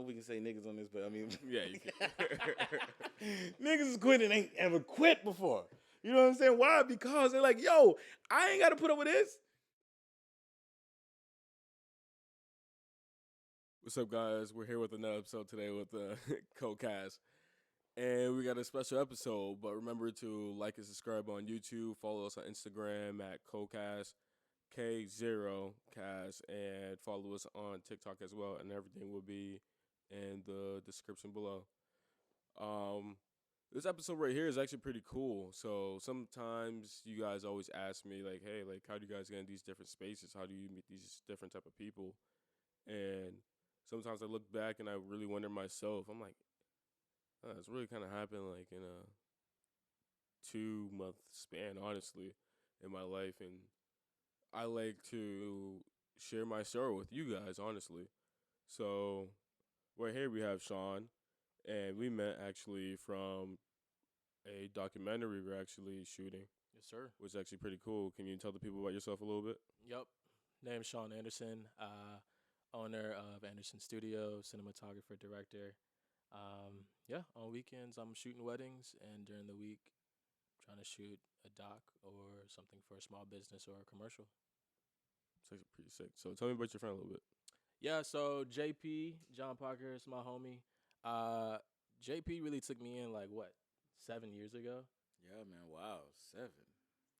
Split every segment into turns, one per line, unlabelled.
we can say niggas on this, but I mean,
Yeah, you can.
niggas is quitting ain't ever quit before. You know what I'm saying? Why? Because they're like, yo, I ain't got to put up with this.
What's up, guys? We're here with another episode today with Co-Cast. And we got a special episode, but remember to like and subscribe on YouTube. Follow us on Instagram at Co-Cast, K0Cast, and follow us on TikTok as well. And everything will be in the description below. This episode right here is actually pretty cool. So sometimes you guys always ask me, like, hey, like, how do you guys get in these different spaces? How do you meet these different type of people? And sometimes I look back and I really wonder myself. I'm like, it's really kind of happened like in a 2-month span, honestly, in my life. And I like to share my story with you guys, honestly. So right here we have Sean, and we met actually from a documentary we're actually shooting,
Yes, sir.
which is actually pretty cool. Can you tell the people about yourself a little bit?
Yep. Name's Sean Anderson, owner of Anderson Studio, cinematographer, director. On weekends I'm shooting weddings, and during the week trying to shoot a doc or something for a small business or a commercial.
It's actually pretty sick. So tell me about your friend a little bit.
Yeah, so JP, John Parker, is my homie. JP really took me in 7 years ago?
Yeah, man. Wow, 7.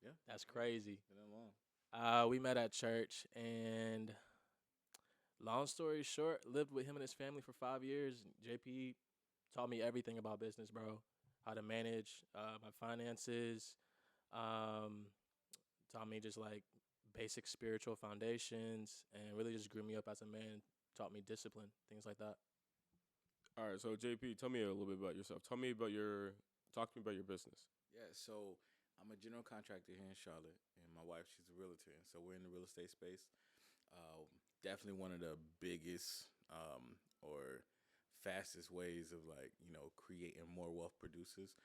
Yeah,
That's crazy.
been that long.
We met at church, and long story short, lived with him and his family for 5 years. JP taught me everything about business, bro. How to manage my finances. Taught me just basic spiritual foundations, and really just grew me up as a man. Taught me discipline, things like that.
All right, so JP, tell me a little bit about yourself. Talk to me about your business.
Yeah, so I'm a general contractor here in Charlotte, and my wife, she's a realtor, and so we're in the real estate space. Definitely one of the biggest or fastest ways of creating more wealth producers.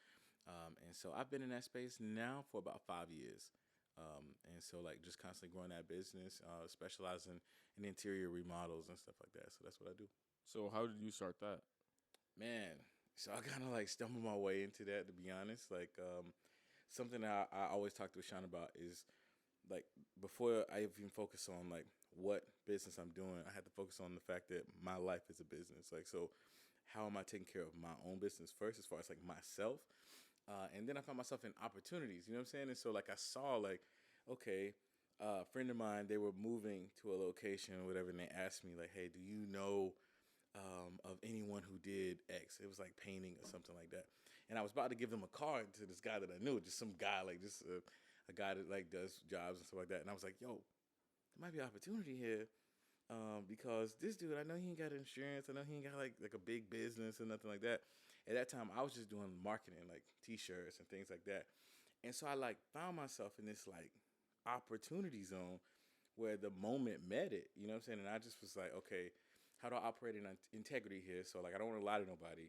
And so I've been in that space now for about 5 years. And so just constantly growing that business, specializing in interior remodels and stuff like that. So that's what I do.
So how did you start that?
Man, so I kind of stumbled my way into that, to be honest. Something that I always talk to Sean about is before I even focus on what business I'm doing, I had to focus on the fact that my life is a business. So how am I taking care of my own business first, as far as myself? And then I found myself in opportunities, you know what I'm saying? And so I saw okay, a friend of mine, they were moving to a location or whatever, and they asked me hey, do you know of anyone who did X? It was painting or something like that. And I was about to give them a card to this guy that I knew, just some guy, just a guy that does jobs and stuff like that. And I was like, yo, there might be an opportunity here. Because this dude, I know he ain't got insurance. I know he ain't got like a big business or nothing like that. At that time, I was just doing marketing, T-shirts and things like that. And so I found myself in this opportunity zone where the moment met it. You know what I'm saying? And I just was like, okay, how do I operate in integrity here? So I don't want to lie to nobody,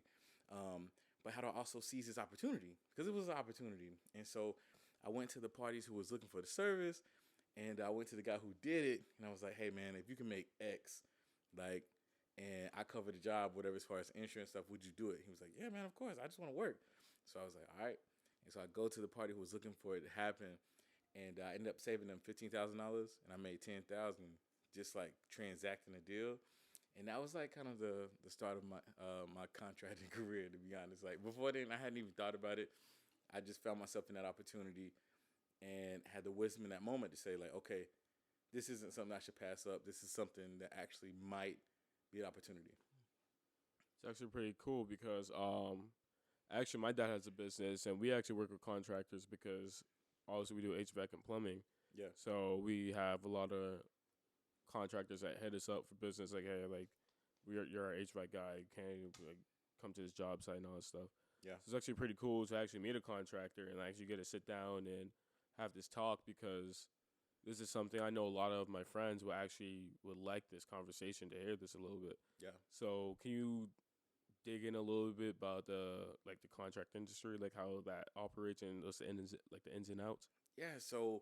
but how do I also seize this opportunity? Because it was an opportunity. And so I went to the parties who was looking for the service. And I went to the guy who did it, and I was like, hey, man, if you can make X, and I cover the job, whatever, as far as insurance stuff, would you do it? He was like, yeah, man, of course. I just want to work. So I was like, all right. And so I go to the party who was looking for it to happen, and I ended up saving them $15,000, and I made $10,000 just, transacting the deal. And that was, kind of the start of my contracting career, to be honest. Before then, I hadn't even thought about it. I just found myself in that opportunity and had the wisdom in that moment to say, okay, this isn't something I should pass up. This is something that actually might be an opportunity.
It's actually pretty cool because actually my dad has a business, and we actually work with contractors because obviously we do HVAC and plumbing.
Yeah.
So we have a lot of contractors that hit us up for business, hey, you're our HVAC guy. Can you come to this job site and all that stuff?
Yeah.
So it's actually pretty cool to actually meet a contractor and actually get to sit down and have this talk, because this is something I know a lot of my friends would like this conversation, to hear this a little bit.
Yeah.
So can you dig in a little bit about the contract industry, how that operates and the ins and outs?
Yeah. So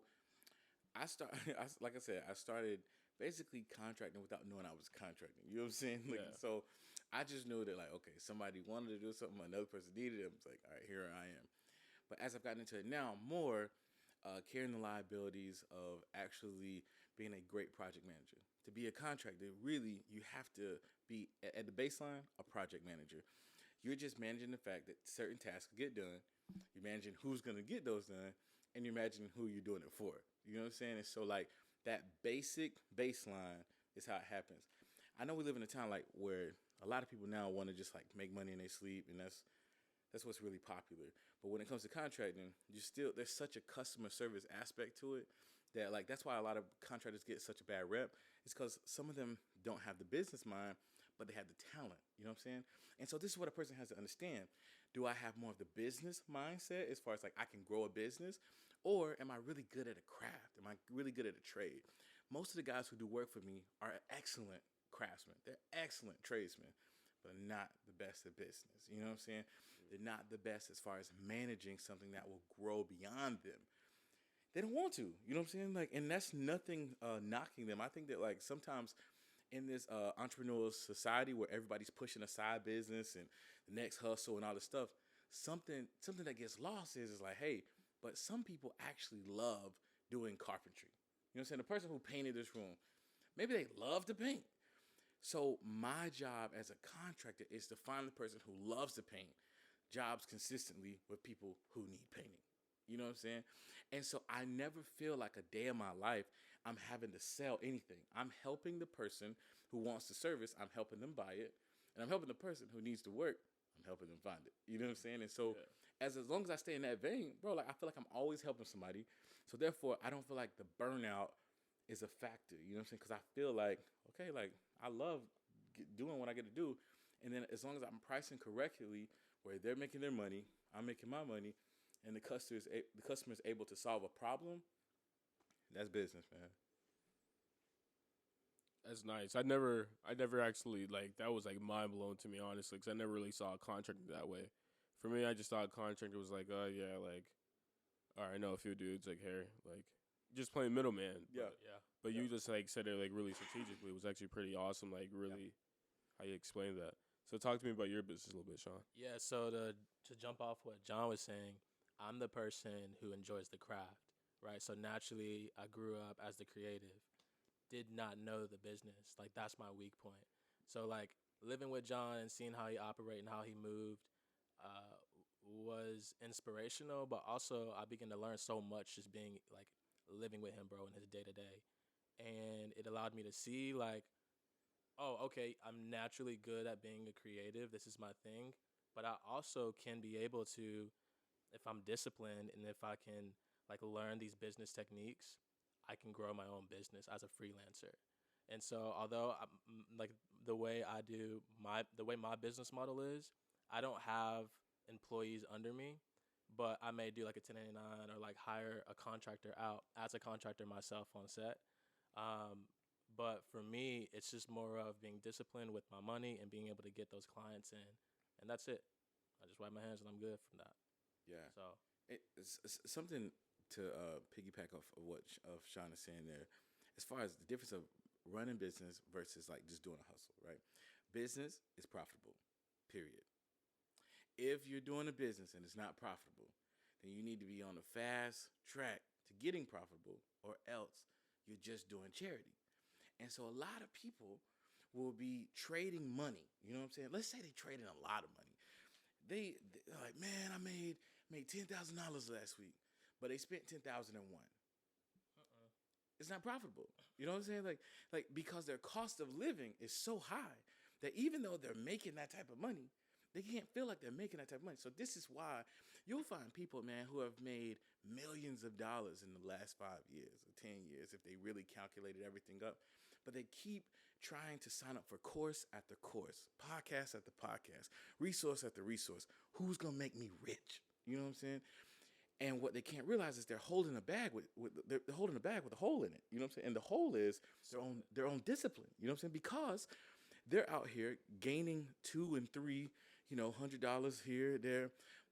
I started basically contracting without knowing I was contracting. You know what I'm saying?
Yeah.
So I just knew that, like, okay, somebody wanted to do something, another person needed it. I was like, all right, here I am. But as I've gotten into it now more, carrying the liabilities of actually being a great project manager. To be a contractor, really, you have to be, at the baseline, a project manager. You're just managing the fact that certain tasks get done. You're managing who's going to get those done, and you're managing who you're doing it for. You know what I'm saying? And so, like, that basic baseline is how it happens. I know we live in a town like where a lot of people now want to just like make money in their sleep, and that's what's really popular. But when it comes to contracting, there's such a customer service aspect to it that, like, that's why a lot of contractors get such a bad rep. It's because some of them don't have the business mind, but they have the talent. You know what I'm saying? And so this is what a person has to understand. Do I have more of the business mindset as far as like I can grow a business, or am I really good at a craft? Am I really good at a trade? Most of the guys who do work for me are excellent craftsmen. They're excellent tradesmen, but not the best at business. You know what I'm saying? They're not the best as far as managing something that will grow beyond them. They don't want to. You know what I'm saying? Like, and that's nothing knocking them. I think that like sometimes in this entrepreneurial society where everybody's pushing a side business and the next hustle and all this stuff, something that gets lost is like, hey, but some people actually love doing carpentry. You know what I'm saying? The person who painted this room, maybe they love to paint. So my job as a contractor is to find the person who loves to paint jobs consistently with people who need painting. You know what I'm saying? And so I never feel like a day of my life I'm having to sell anything. I'm helping the person who wants the service. I'm helping them buy it. And I'm helping the person who needs to work. I'm helping them find it. You know what I'm saying? And so as long as I stay in that vein, bro, like I feel like I'm always helping somebody. So therefore, I don't feel like the burnout is a factor. You know what I'm saying? Because I feel like, okay, like I love doing what I get to do. And then as long as I'm pricing correctly, where they're making their money, I'm making my money, and the customer's able to solve a problem, that's business, man.
That's nice. I never actually like that was like mind blowing to me honestly because I never really saw a contractor that way. For me, I just thought contractor was like, oh yeah, like, all right, I know a few dudes like here, like, just playing middleman.
Yeah.
But you just like said it like really strategically. It was actually pretty awesome. Like really, how you explained that. So talk to me about your business a little bit, Sean.
Yeah, so to jump off what John was saying, I'm the person who enjoys the craft, right? So naturally, I grew up as the creative, did not know the business. Like that's my weak point. So like living with John and seeing how he operated and how he moved uh, was inspirational, but also I began to learn so much just being like living with him, bro, in his day to day, and it allowed me to see like, oh, okay, I'm naturally good at being a creative. This is my thing. But I also can be able to, if I'm disciplined and if I can like learn these business techniques, I can grow my own business as a freelancer. And so, although like the way my business model is, I don't have employees under me, but I may do like a 1099 or like hire a contractor out as a contractor myself on set. Um, but for me, it's just more of being disciplined with my money and being able to get those clients in, and that's it. I just wipe my hands and I'm good from that.
Yeah.
So
It's something to piggyback off of what Sean is saying there, as far as the difference of running business versus like just doing a hustle, right? Business is profitable, period. If you're doing a business and it's not profitable, then you need to be on a fast track to getting profitable, or else you're just doing charity. And so a lot of people will be trading money. You know what I'm saying? Let's say they traded a lot of money. They're like, man, I made $10,000 last week, but they spent 10,001. It's not profitable. You know what I'm saying? Like because their cost of living is so high that even though they're making that type of money, they can't feel like they're making that type of money. So this is why you'll find people, man, who have made millions of dollars in the last 5 years or 10 years if they really calculated everything up. But they keep trying to sign up for course after course, podcast after podcast, resource after resource. Who's going to make me rich? You know what I'm saying? And what they can't realize is they're holding a bag they're holding a bag with a hole in it. You know what I'm saying? And the hole is their own discipline. You know what I'm saying? Because they're out here gaining $2 and $3, $100 here, there,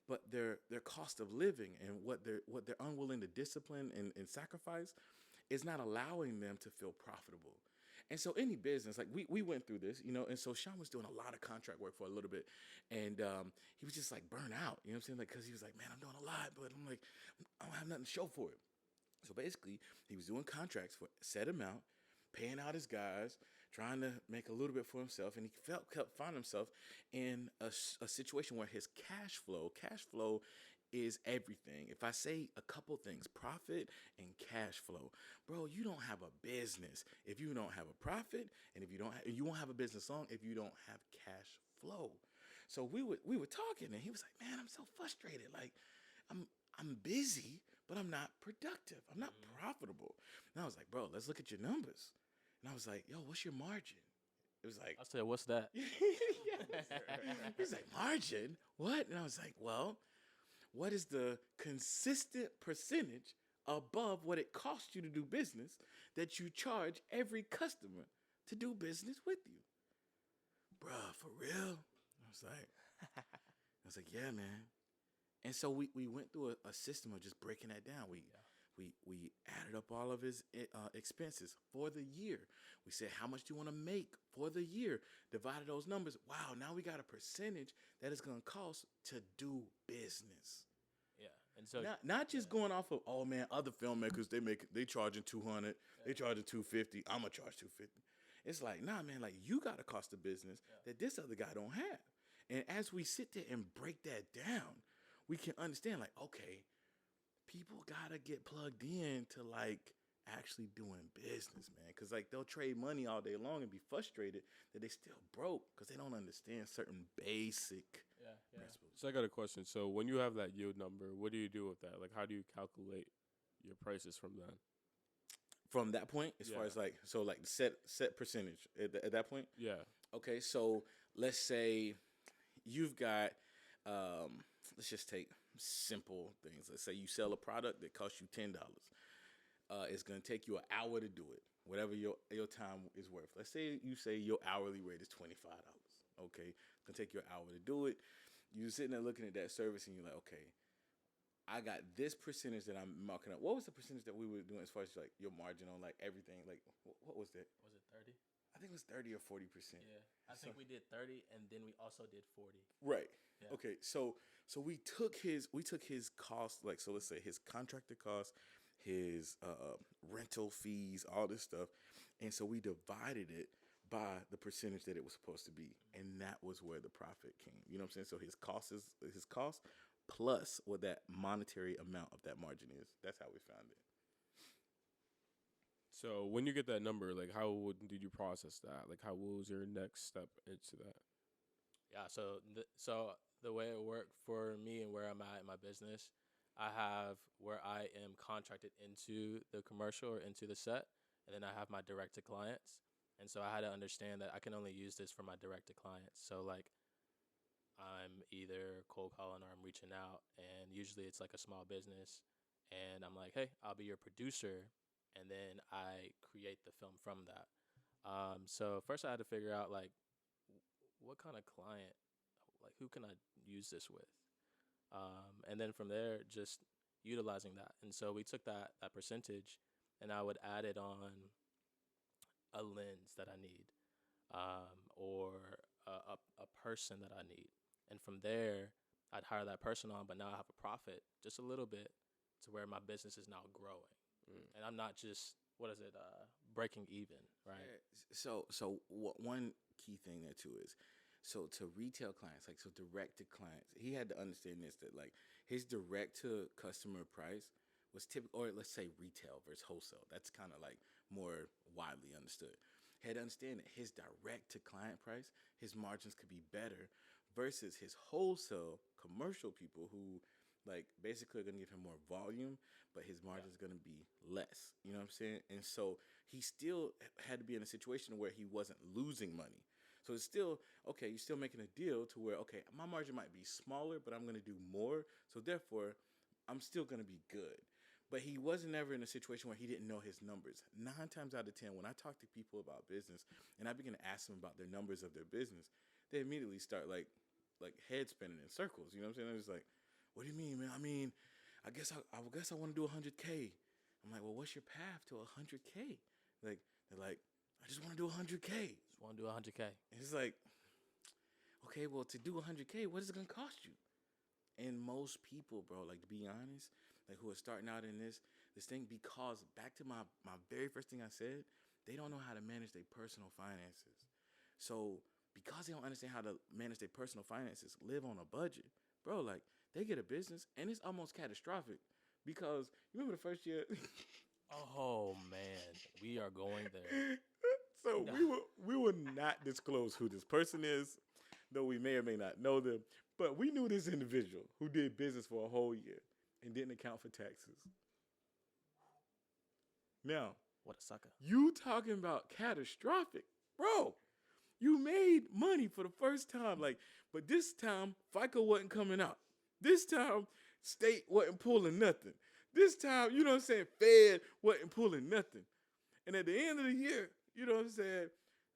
but their cost of living and what they're unwilling to discipline and sacrifice is not allowing them to feel profitable. And so any business, like we went through this, and so Sean was doing a lot of contract work for a little bit, and he was just like burnt out, you know what I'm saying? Like, because he was like, man, I'm doing a lot, but I'm like, I don't have nothing to show for it. So basically, he was doing contracts for a set amount, paying out his guys, trying to make a little bit for himself, and he kept finding himself in a situation where his cash flow is everything. If I say a couple things, profit and cash flow, bro, you don't have a business if you don't have a profit, and if you won't have a business long if you don't have cash flow. So we were talking, and he was like, man, I'm so frustrated. Like, I'm busy, but I'm not productive. I'm not profitable. And I was like, bro, let's look at your numbers. And I was like, yo, what's your margin? It was like,
I said, what's that?
He was like, margin? What? And I was like, well, what is the consistent percentage above what it costs you to do business that you charge every customer to do business with you? Bruh, for real? I was like, yeah, man. And so we went through a system of just breaking that down. We added up all of his expenses for the year. We said, how much do you want to make for the year? Divided those numbers. Wow, now we got a percentage that it's going to cost to do business.
Yeah, and so
not just going off of, oh man, other filmmakers they charging $200, they charging $250. I'm gonna charge $250. It's like, nah, man, like you got a cost of business that this other guy don't have. And as we sit there and break that down, we can understand, like, okay, people gotta get plugged in to like actually doing business, man. Because like they'll trade money all day long and be frustrated that they still broke because they don't understand certain basic principles.
So I got a question. So when you have that yield number, what do you do with that? Like, how do you calculate your prices from then?
From that point, as far as like, so like set percentage at that point?
Yeah.
Okay, so let's say you've got, let's just take simple things. Let's say you sell a product that costs you $10. It's going to take you an hour to do it, whatever your time is worth. Let's say you say your hourly rate is $25. Okay, it's going to take you an hour to do it. You're sitting there looking at that service and you're like, okay, I got this percentage that I'm marking up. What was the percentage that we were doing as far as like your margin on like everything? Like, what was that?
Was it 30?
I think it was 30 or 40%.
Yeah, I think we did 30, and then we also did 40.
Right.
Yeah.
Okay. So we took his cost, like, so let's say his contractor cost, his rental fees, all this stuff, and so we divided it by the percentage that it was supposed to be, and that was where the profit came. You know what I'm saying? So his cost plus what that monetary amount of that margin is. That's how we found it.
So when you get that number, like, did you process that? Like, what was your next step into that?
Yeah, so the way it worked for me and where I'm at in my business, I have where I am contracted into the commercial or into the set, and then I have my direct to clients. And so I had to understand that I can only use this for my direct to clients. So like I'm either cold calling or I'm reaching out, and usually it's like a small business, and I'm like, hey, I'll be your producer, and then I create the film from that. So first I had to figure out like what kind of client, like who can I use this with, and then from there just utilizing that. And so we took that percentage, and I would add it on a lens that I need, or a person that I need. And from there, I'd hire that person on, but now I have a profit just a little bit to where my business is now growing. And I'm not just, breaking even, right?
Yeah, one key thing there too is, so to retail clients, like, so direct to clients, he had to understand this, that like his direct to customer price was typical, or let's say retail versus wholesale. That's kind of like more widely understood. Had to understand that his direct to client price, his margins could be better versus his wholesale commercial people who like basically are going to give him more volume, but his margin is going to be less. You know what I'm saying? And so he still had to be in a situation where he wasn't losing money. So it's still, okay, you're still making a deal to where, okay, my margin might be smaller, but I'm going to do more. So therefore, I'm still going to be good. But he wasn't ever in a situation where he didn't know his numbers. 9 times out of 10, when I talk to people about business and I begin to ask them about their numbers of their business, they immediately start like head spinning in circles. You know what I'm saying? They're just like, what do you mean, man? I mean, I guess I want to do 100K. I'm like, well, what's your path to 100K? Like, they're like, I just want to do 100K.
Just want to do 100K.
And it's like, okay, well, to do 100K, what is it going to cost you? And most people, bro, like, to be honest, like, who are starting out in this thing, because back to my very first thing I said, they don't know how to manage their personal finances. So because they don't understand how to manage their personal finances, live on a budget, bro, like, they get a business and it's almost catastrophic because you remember the first year.
Oh man, we are going there.
So we will not disclose who this person is, though we may or may not know them. But we knew this individual who did business for a whole year and didn't account for taxes. Now,
What a sucker.
you talking about catastrophic, bro? You made money for the first time, like, but this time FICA wasn't coming out. This time state wasn't pulling nothing. This time, you know what I'm saying, Fed wasn't pulling nothing. And at the end of the year, you know what I'm saying,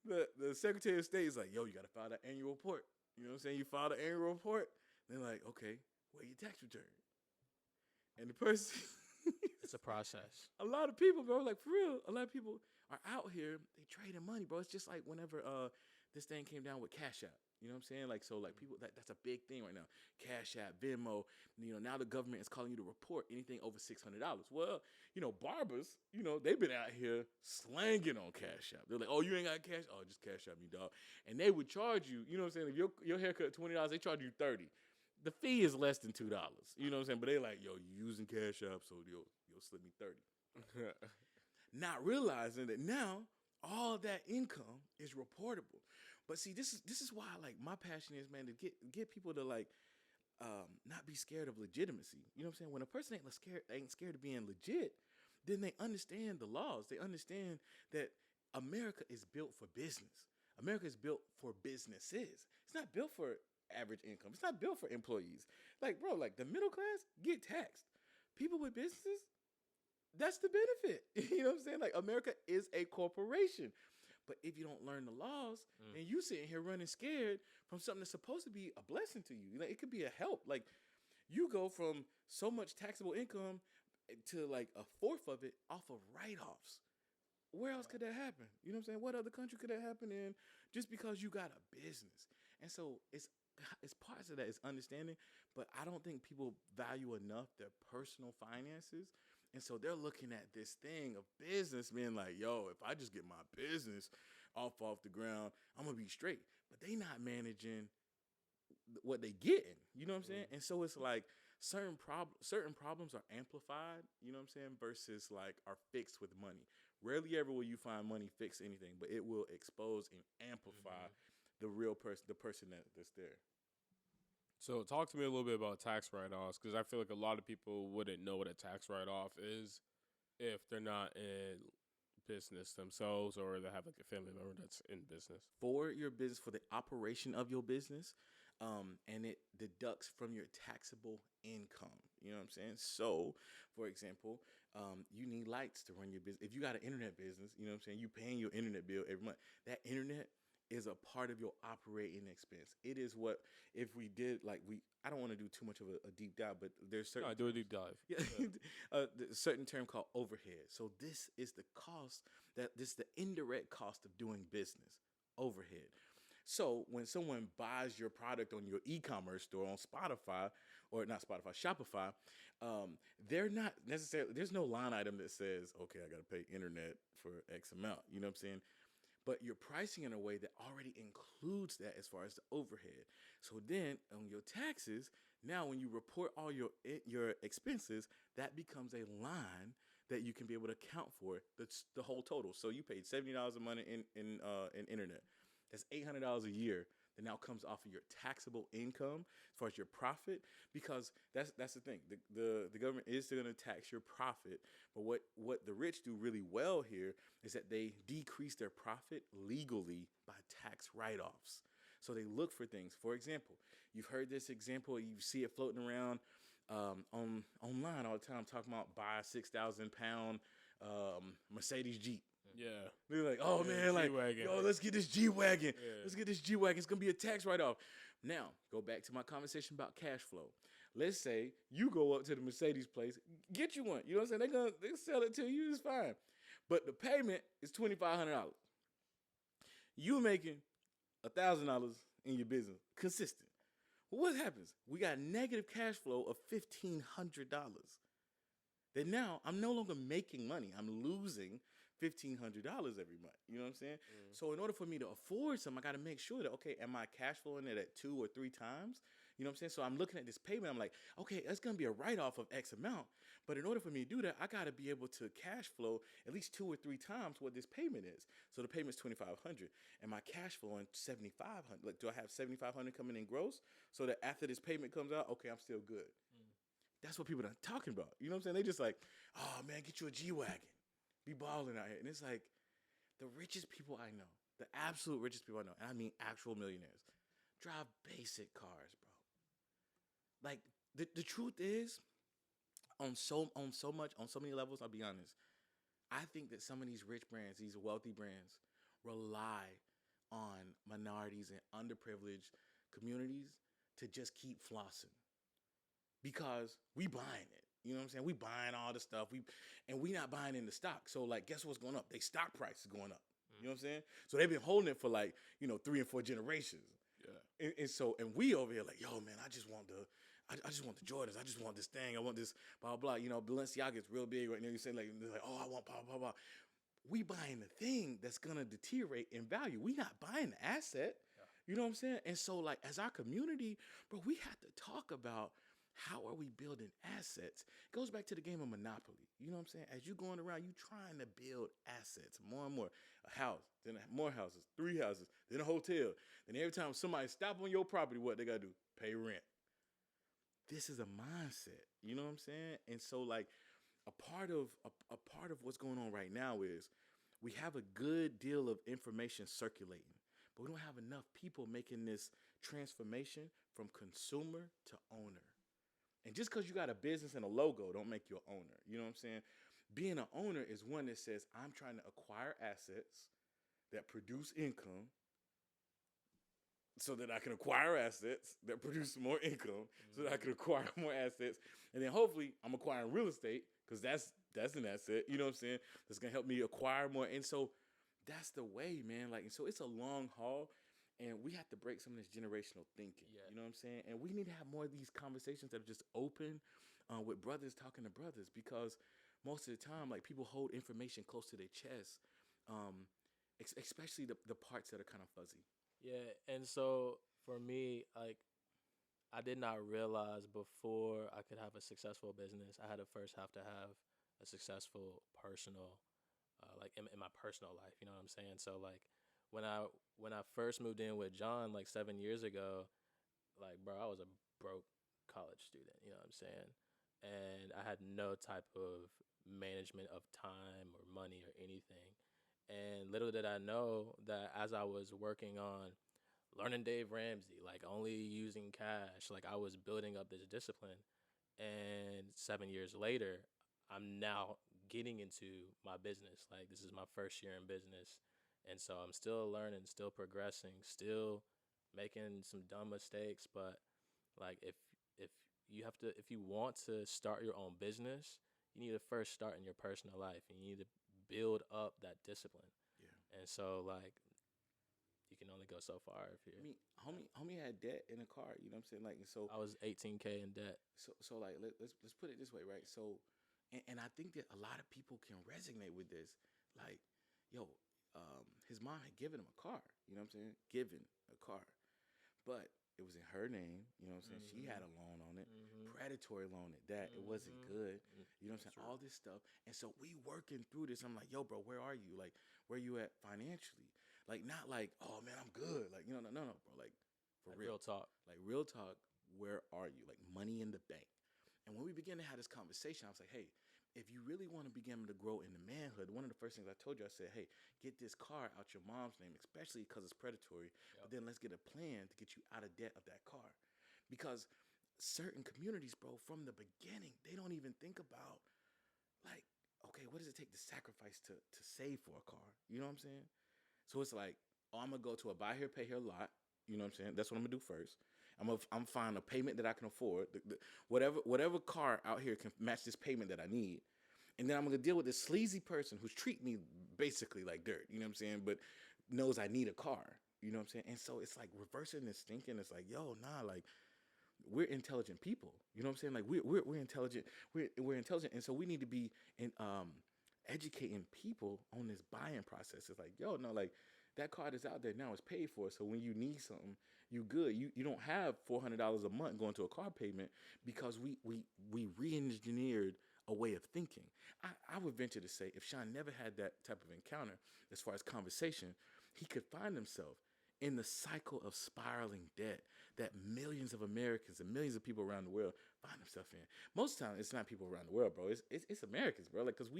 the Secretary of State is like, yo, you got to file that annual report. You know what I'm saying? You file the annual report. They're like, okay, where your tax return? And the person,
It's a process.
a lot of people, bro, like for real, a lot of people are out here, they trading money, bro. It's just like whenever this thing came down with Cash App. You know what I'm saying? Like, so like people, that's a big thing right now. Cash App, Venmo, you know, now the government is calling you to report anything over $600. Well, you know, barbers, you know, they've been out here slanging on Cash App. They're like, oh, you ain't got cash? Oh, just Cash App me, dog. And they would charge you, you know what I'm saying? If your haircut $20, they charge you $30. The fee is less than $2. You know what I'm saying? But they like, yo, you using Cash App, so you'll slip me 30. Not realizing that now all that income is reportable. But see, this is why like my passion is, man, to get people to like not be scared of legitimacy. You know what I'm saying? When a person ain't scared of being legit, then they understand the laws. They understand that America is built for business. America is built for businesses. It's not built for average income. It's not built for employees. Like, bro, like the middle class get taxed. People with businesses, that's the benefit. You know what I'm saying? Like America is a corporation. But if you don't learn the laws, and you sitting here running scared from something that's supposed to be a blessing to you, like it could be a help. Like you go from so much taxable income to like a fourth of it off of write-offs. Where else could that happen? You know what I'm saying? What other country could that happen in? Just because you got a business. And so it's parts of that is understanding, but I don't think people value enough their personal finances. And so they're looking at this thing of business being like, yo, if I just get my business off the ground, I'm going to be straight. But they not managing what they getting. You know what I'm saying? And so it's like certain problems are amplified, you know what I'm saying, versus like are fixed with money. Rarely ever will you find money fix anything, but it will expose and amplify the real person, the person that's there.
So talk to me a little bit about tax write-offs, because I feel like a lot of people wouldn't know what a tax write-off is if they're not in business themselves or they have like a family member that's in business.
For your business, for the operation of your business, and it deducts from your taxable income. You know what I'm saying? So, for example, you need lights to run your business. If you got an internet business, you know what I'm saying, you paying your internet bill every month. That internet is a part of your operating expense. It is what, if we did, like I don't want to do too much of a deep dive, but there's certain.
No, do a deep dive.
Yeah, a certain term called overhead. So this is the cost this is the indirect cost of doing business, overhead. So when someone buys your product on your e-commerce store on Spotify, or not Spotify, Shopify, they're not necessarily, there's no line item that says, okay, I got to pay internet for X amount. You know what I'm saying? But you're pricing in a way that already includes that as far as the overhead. So then on your taxes, now when you report all your expenses, that becomes a line that you can be able to account for the whole total. So you paid $70 a month in internet. That's $800 a year that now comes off of your taxable income as far as your profit, because that's the thing. The government is still going to tax your profit, but what the rich do really well here is that they decrease their profit legally by tax write-offs. So they look for things. For example, you've heard this example, you see it floating around online all the time, talking about buy a 6,000 pound Mercedes Jeep.
Yeah.
They're like, oh man, like,
G-Wagon.
yo, let's get this G-Wagon.
Yeah.
Let's get this G-Wagon. It's going to be a tax write-off. Now, go back to my conversation about cash flow. Let's say you go up to the Mercedes place, get you one. You know what I'm saying? They'll sell it to you. It's fine. But the payment is $2,500. You making $1,000 in your business, consistent. Well, what happens? We got negative cash flow of $1,500. Then now I'm no longer making money. I'm losing $1,500 every month. You know what I'm saying? So in order for me to afford some, I got to make sure that, okay, am I cash flowing it at 2 or 3 times? You know what I'm saying? So I'm looking at this payment. I'm like, okay, that's going to be a write-off of X amount. But in order for me to do that, I got to be able to cash flow at least 2 or 3 times what this payment is. So the payment's $2,500, and my cash flowing $7,500. Like, do I have $7,500 coming in gross so that after this payment comes out, okay, I'm still good? That's what people are talking about. You know what I'm saying? They just like, oh man, get you a G-Wagon. Be balling out here. And it's like the richest people I know, the absolute richest people I know, and I mean actual millionaires, drive basic cars, bro. Like the truth is, on so many levels, I'll be honest, I think that some of these rich brands, these wealthy brands, rely on minorities and underprivileged communities to just keep flossing. Because we buying it. You know what I'm saying? We buying all the stuff. We not buying in the stock. So like, guess what's going up? They stock price is going up. You know what I'm saying? So they've been holding it for like, 3 and 4 generations. Yeah. And we over here like, yo, man, I just want the Jordans. I just want this thing. I want this blah blah. Balenciaga's real big right now. You say like, oh, I want blah blah blah. We buying the thing that's gonna deteriorate in value. We not buying the asset. Yeah. You know what I'm saying? And so like, as our community, bro, we have to talk about, how are we building assets? It goes back to the game of Monopoly. You know what I'm saying? As you going around, you trying to build assets more and more. A house, then more houses, 3 houses, then a hotel. Then every time somebody stop on your property, what they got to do? Pay rent. This is a mindset. You know what I'm saying? And so like a part of what's going on right now is we have a good deal of information circulating, but we don't have enough people making this transformation from consumer to owner. And just because you got a business and a logo don't make you an owner. You know what I'm saying? Being an owner is one that says, I'm trying to acquire assets that produce income so that I can acquire assets that produce more income so that I can acquire more assets. And then hopefully I'm acquiring real estate because that's an asset, you know what I'm saying? That's going to help me acquire more. And so that's the way, man. Like, and so it's a long haul. And we have to break some of this generational thinking. Yeah. You know what I'm saying? And we need to have more of these conversations that are just open with brothers talking to brothers, because most of the time, like, people hold information close to their chest, especially the parts that are kind of fuzzy.
Yeah. And so for me, like, I did not realize before I could have a successful business, I had to first have to have a successful personal, like in my personal life. You know what I'm saying? So like, when I first moved in with John like 7 years ago, like, bro, I was a broke college student, you know what I'm saying? And I had no type of management of time or money or anything. And little did I know that as I was working on learning Dave Ramsey, like only using cash, like I was building up this discipline. And 7 years later, I'm now getting into my business. Like, this is my first year in business. And so I'm still learning, still progressing, still making some dumb mistakes. But like, if you want to start your own business, you need to first start in your personal life, and you need to build up that discipline. Yeah. And so like, you can only go so far if you're.
I mean, homie had debt in a car. You know what I'm saying? Like, and so
I was $18K in debt.
So like, let's put it this way, right? So, and I think that a lot of people can resonate with this. Like, yo. His mom had given him a car, you know what I'm saying? Given a car. But it was in her name, you know what I'm saying? Mm-hmm. She had a loan on it, predatory loan at that. Mm-hmm. It wasn't good, you know what I'm saying? True. All this stuff. And so we working through this. I'm like, yo, bro, where are you? Like, where you at financially? Like, not like, oh, man, I'm good. Like, no, bro. Like, for
like
real.
Real talk.
Like, real talk, where are you? Like, money in the bank. And when we began to have this conversation, I was like, hey, if you really want to begin to grow into manhood, one of the first things I told you, I said, hey, get this car out your mom's name, especially because it's predatory. Yep. But then let's get a plan to get you out of debt of that car. Because certain communities, bro, from the beginning, they don't even think about, like, okay, what does it take to sacrifice to save for a car? You know what I'm saying? So it's like, oh, I'm going to go to a buy here, pay here lot. You know what I'm saying? That's what I'm going to do first. I'm find a payment that I can afford. Whatever car out here can match this payment that I need. And then I'm going to deal with this sleazy person who's treating me basically like dirt. You know what I'm saying? But knows I need a car. You know what I'm saying? And so it's like reversing this thinking. It's like, yo, nah, like we're intelligent people. You know what I'm saying? Like we're intelligent. We're intelligent, and so we need to be in educating people on this buying process. It's like, yo, no, like that card is out there now. It's paid for. So when you need something, you good. You don't have $400 a month going to a car payment because we re-engineered a way of thinking. I would venture to say if Sean never had that type of encounter as far as conversation, he could find himself in the cycle of spiraling debt that millions of Americans and millions of people around the world find themselves in. Most of the time, it's not people around the world, bro. It's Americans, bro. Like, because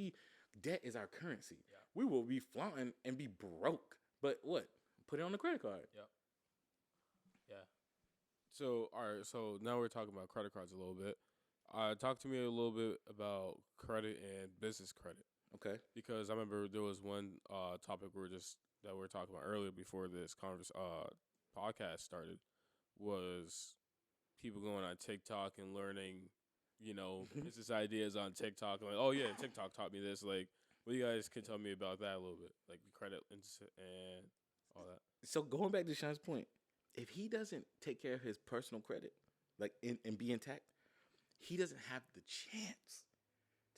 debt is our currency.
Yeah.
We will be flaunting and be broke. But what? Put it on the credit card.
Yep. Yeah.
So, all right. So now we're talking about credit cards a little bit. Talk to me a little bit about credit and business credit.
Okay.
Because I remember there was one topic we were talking about earlier before this podcast started was people going on TikTok and learning, business ideas on TikTok. Like, oh yeah, TikTok taught me this. Like, what you guys can tell me about that a little bit, like credit and all that.
So going back to Sean's point, if he doesn't take care of his personal credit, like and be intact, he doesn't have the chance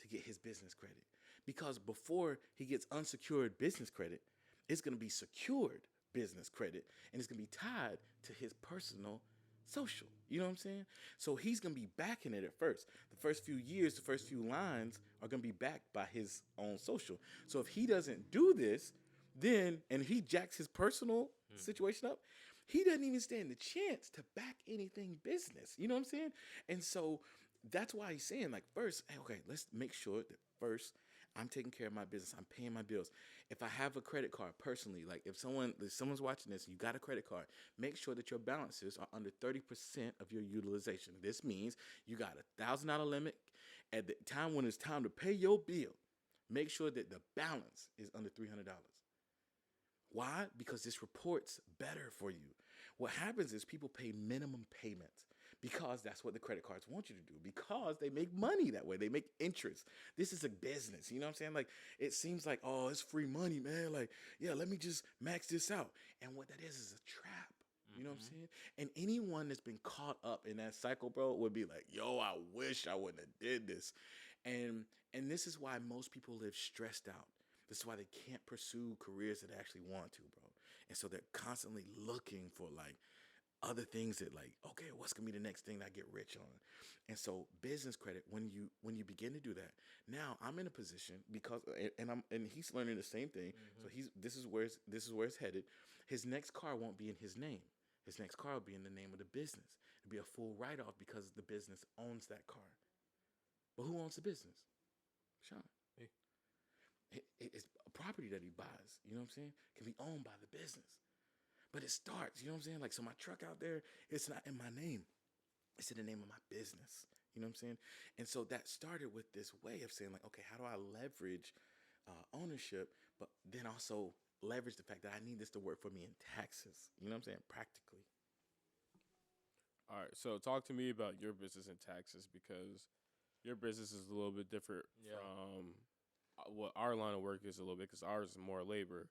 to get his business credit. Because before he gets unsecured business credit, it's going to be secured business credit, and it's going to be tied to his personal social. You know what I'm saying? So he's going to be backing it at first. The first few years, the first few lines are going to be backed by his own social. So if he doesn't do this, then, and he jacks his personal situation up, he doesn't even stand the chance to back anything business. You know what I'm saying? And so that's why he's saying, like, first, hey, okay, let's make sure that first I'm taking care of my business. I'm paying my bills. If I have a credit card personally, like if someone's watching this, you got a credit card, make sure that your balances are under 30% of your utilization. This means you got $1,000 limit. At the time when it's time to pay your bill, make sure that the balance is under $300. Why? Because this reports better for you. What happens is people pay minimum payments because that's what the credit cards want you to do, because they make money that way. They make interest. This is a business. You know what I'm saying? Like, it seems like, oh, it's free money, man. Like, yeah, let me just max this out. And what that is a trap. You know what I'm saying? And anyone that's been caught up in that cycle, bro, would be like, yo, I wish I wouldn't have did this. And this is why most people live stressed out. This is why they can't pursue careers that they actually want to, bro. And so they're constantly looking for, like, other things that, like, okay, what's gonna be the next thing that I get rich on? And so business credit, when you begin to do that, now I'm in a position because and he's learning the same thing. So this is where it's headed. His next car won't be in his name. His next car will be in the name of the business. It'll be a full write-off because the business owns that car. But who owns the business? Sean.
Me.
It's a property that he buys, you know what I'm saying? Can be owned by the business. But it starts, you know what I'm saying? Like, so my truck out there, it's not in my name. It's in the name of my business. You know what I'm saying? And so that started with this way of saying, like, okay, how do I leverage ownership, but then also leverage the fact that I need this to work for me in taxes? You know what I'm saying? Practically.
All right. So talk to me about your business and taxes, because your business is a little bit different from what our line of work is a little bit, because ours is more labor.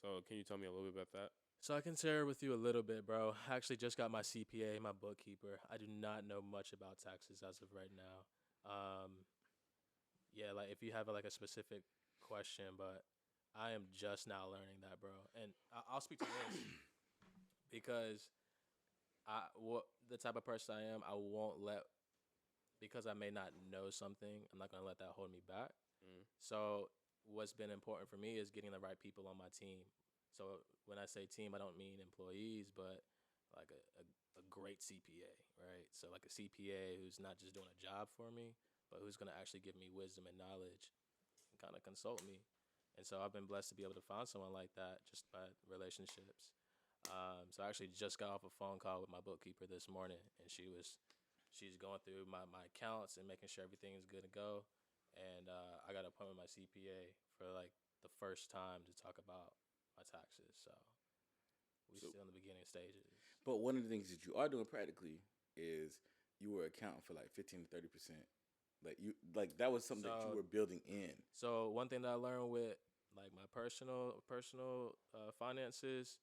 So can you tell me a little bit about that?
So I can share with you a little bit, bro. I actually just got my CPA, my bookkeeper. I do not know much about taxes as of right now. Yeah, like if you have like a specific question, but I am just now learning that, bro. And I'll speak to this because the type of person I am, I won't let, because I may not know something, I'm not going to let that hold me back. So what's been important for me is getting the right people on my team. So when I say team, I don't mean employees, but like a great CPA, right? So like a CPA who's not just doing a job for me, but who's going to actually give me wisdom and knowledge and kind of consult me. And so I've been blessed to be able to find someone like that just by relationships. So I actually just got off a phone call with my bookkeeper this morning, and she's going through my accounts and making sure everything is good to go. And I got an appointment with my CPA for like the first time to talk about my taxes. So we're still in the beginning stages.
But one of the things that you are doing practically is you were accounting for like 15 to 30%. Like that was something that you were building in.
So one thing that I learned with like my personal finances,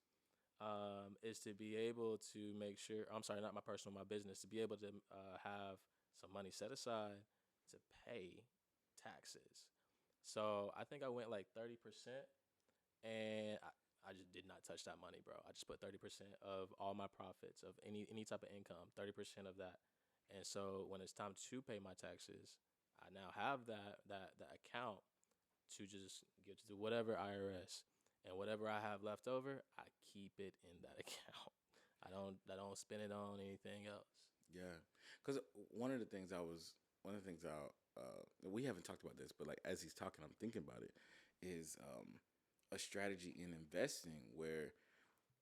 is to be able to make sure. I'm sorry, not my personal, my business, to be able to have some money set aside to pay taxes. So I think I went like 30%, and I just did not touch that money, bro. I just put 30% of all my profits of any type of income, 30% of that. And so when it's time to pay my taxes, I now have that account to just give to whatever IRS, and whatever I have left over, I keep it in that account. I don't spend it on anything else.
Yeah, because one of the things we haven't talked about this, but like as he's talking, I'm thinking about it. Is a strategy in investing where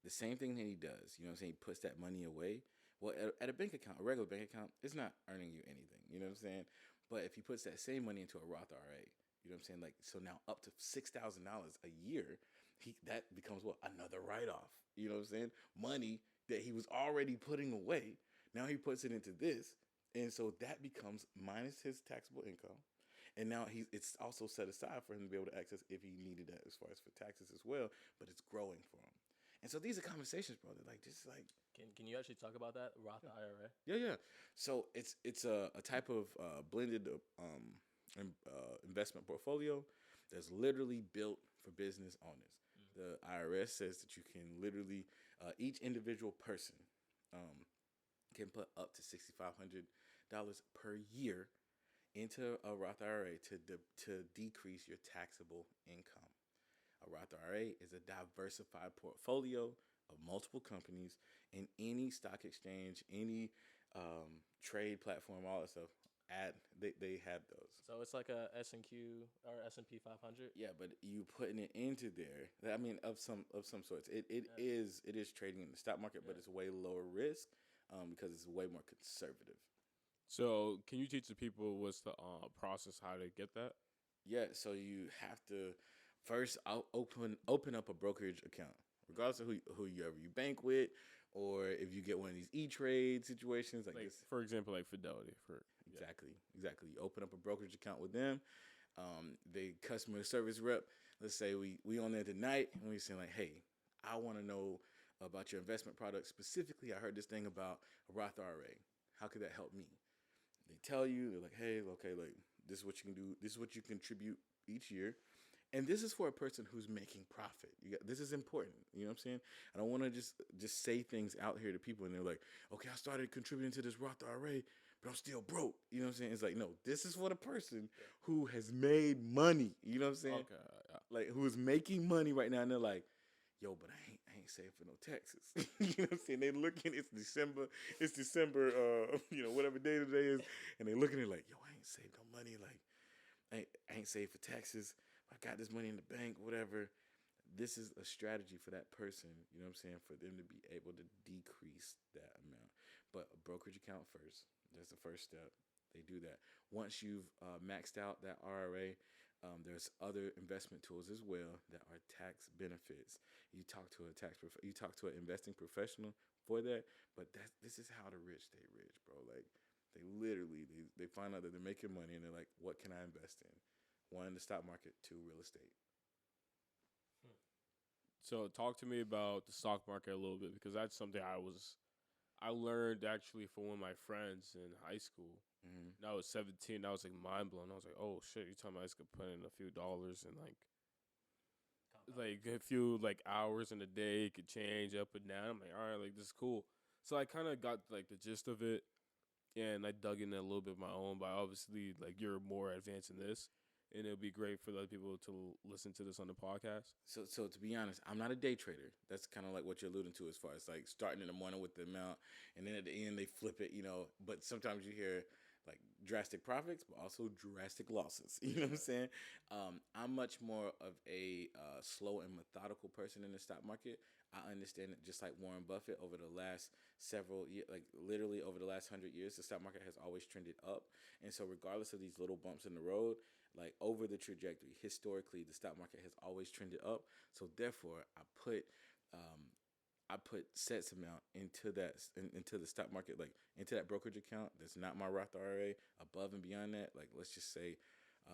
the same thing that he does, you know what I'm saying? He puts that money away. Well, at a bank account, a regular bank account, it's not earning you anything, you know what I'm saying? But if he puts that same money into a Roth IRA, you know what I'm saying? Like, so now up to $6,000 a year, that becomes what? Another write off, you know what I'm saying? Money that he was already putting away, now he puts it into this. And so that becomes minus his taxable income. And now it's also set aside for him to be able to access if he needed that as far as for taxes as well, but it's growing for him. And so these are conversations, bro. That like just like
Can you actually talk about that Roth IRA?
yeah, yeah. So it's a type of blended investment portfolio that's literally built for business owners. The IRS says that you can literally each individual person um, can put up to $6,500 per year into a Roth IRA to decrease your taxable income. A Roth IRA is a diversified portfolio of multiple companies in any stock exchange, any trade platform, all that stuff. They have those.
So it's like a S&Q or S&P 500.
Yeah, but you putting it into there. I mean, of some sorts. It is trading in the stock market, but it's way lower risk because it's way more conservative.
So, can you teach the people what's the process how to get that?
Yeah, so you have to first open up a brokerage account, regardless of whoever you bank with, or if you get one of these E-Trade situations like
Like,
this.
for example, like Fidelity.
Exactly. You open up a brokerage account with them. The customer service rep, let's say we on there tonight, and we saying like, hey, I want to know about your investment product specifically. I heard this thing about a Roth IRA. How could that help me? They tell you, they're like, hey, okay, like this is what you can do. This is what you contribute each year. And this is for a person who's making profit. This is important. You know what I'm saying? I don't want to just say things out here to people and they're like, okay, I started contributing to this Roth IRA, but I'm still broke. You know what I'm saying? It's like, no, this is for the person who has made money. You know what I'm saying?
Okay. Yeah.
Like who is making money right now, and they're like, yo, but I ain't saving for no taxes. You know what I'm saying? They looking, it's December, whatever day today is, and they looking at it like, yo, I ain't saved no money, like I ain't saved for taxes. I got this money in the bank, whatever. This is a strategy for that person, you know what I'm saying, for them to be able to decrease that amount. But a brokerage account first. That's the first step. They do that. Once you've maxed out that IRA, there's other investment tools as well that are tax benefits. You talk to you talk to an investing professional for that. But this is how the rich stay rich, bro. Like they literally they find out that they're making money and they're like, what can I invest in? One, the stock market. Two, real estate.
So, talk to me about the stock market a little bit because that's something I learned actually from one of my friends in high school.
Mm-hmm.
And I was 17. I was like mind blown. I was like, oh shit! You telling me I just could put in a few dollars and like a few like hours in a day it could change up and down. I'm like, all right, like this is cool. So I kind of got like the gist of it, and I dug in a little bit of my own. But obviously, like you're more advanced in this, and it'll be great for other people to listen to this on the podcast.
So to be honest, I'm not a day trader. That's kind of like what you're alluding to as far as like starting in the morning with the amount, and then at the end they flip it, But sometimes you hear like drastic profits, but also drastic losses. You know what I'm saying? I'm much more of a slow and methodical person in the stock market. I understand it just like Warren Buffett over the last several years, like literally over the last 100 years, the stock market has always trended up. And so regardless of these little bumps in the road, like over the trajectory, historically, the stock market has always trended up. So therefore, um, I put sets amount into the stock market, like into that brokerage account. That's not my Roth IRA. Above and beyond that, like let's just say,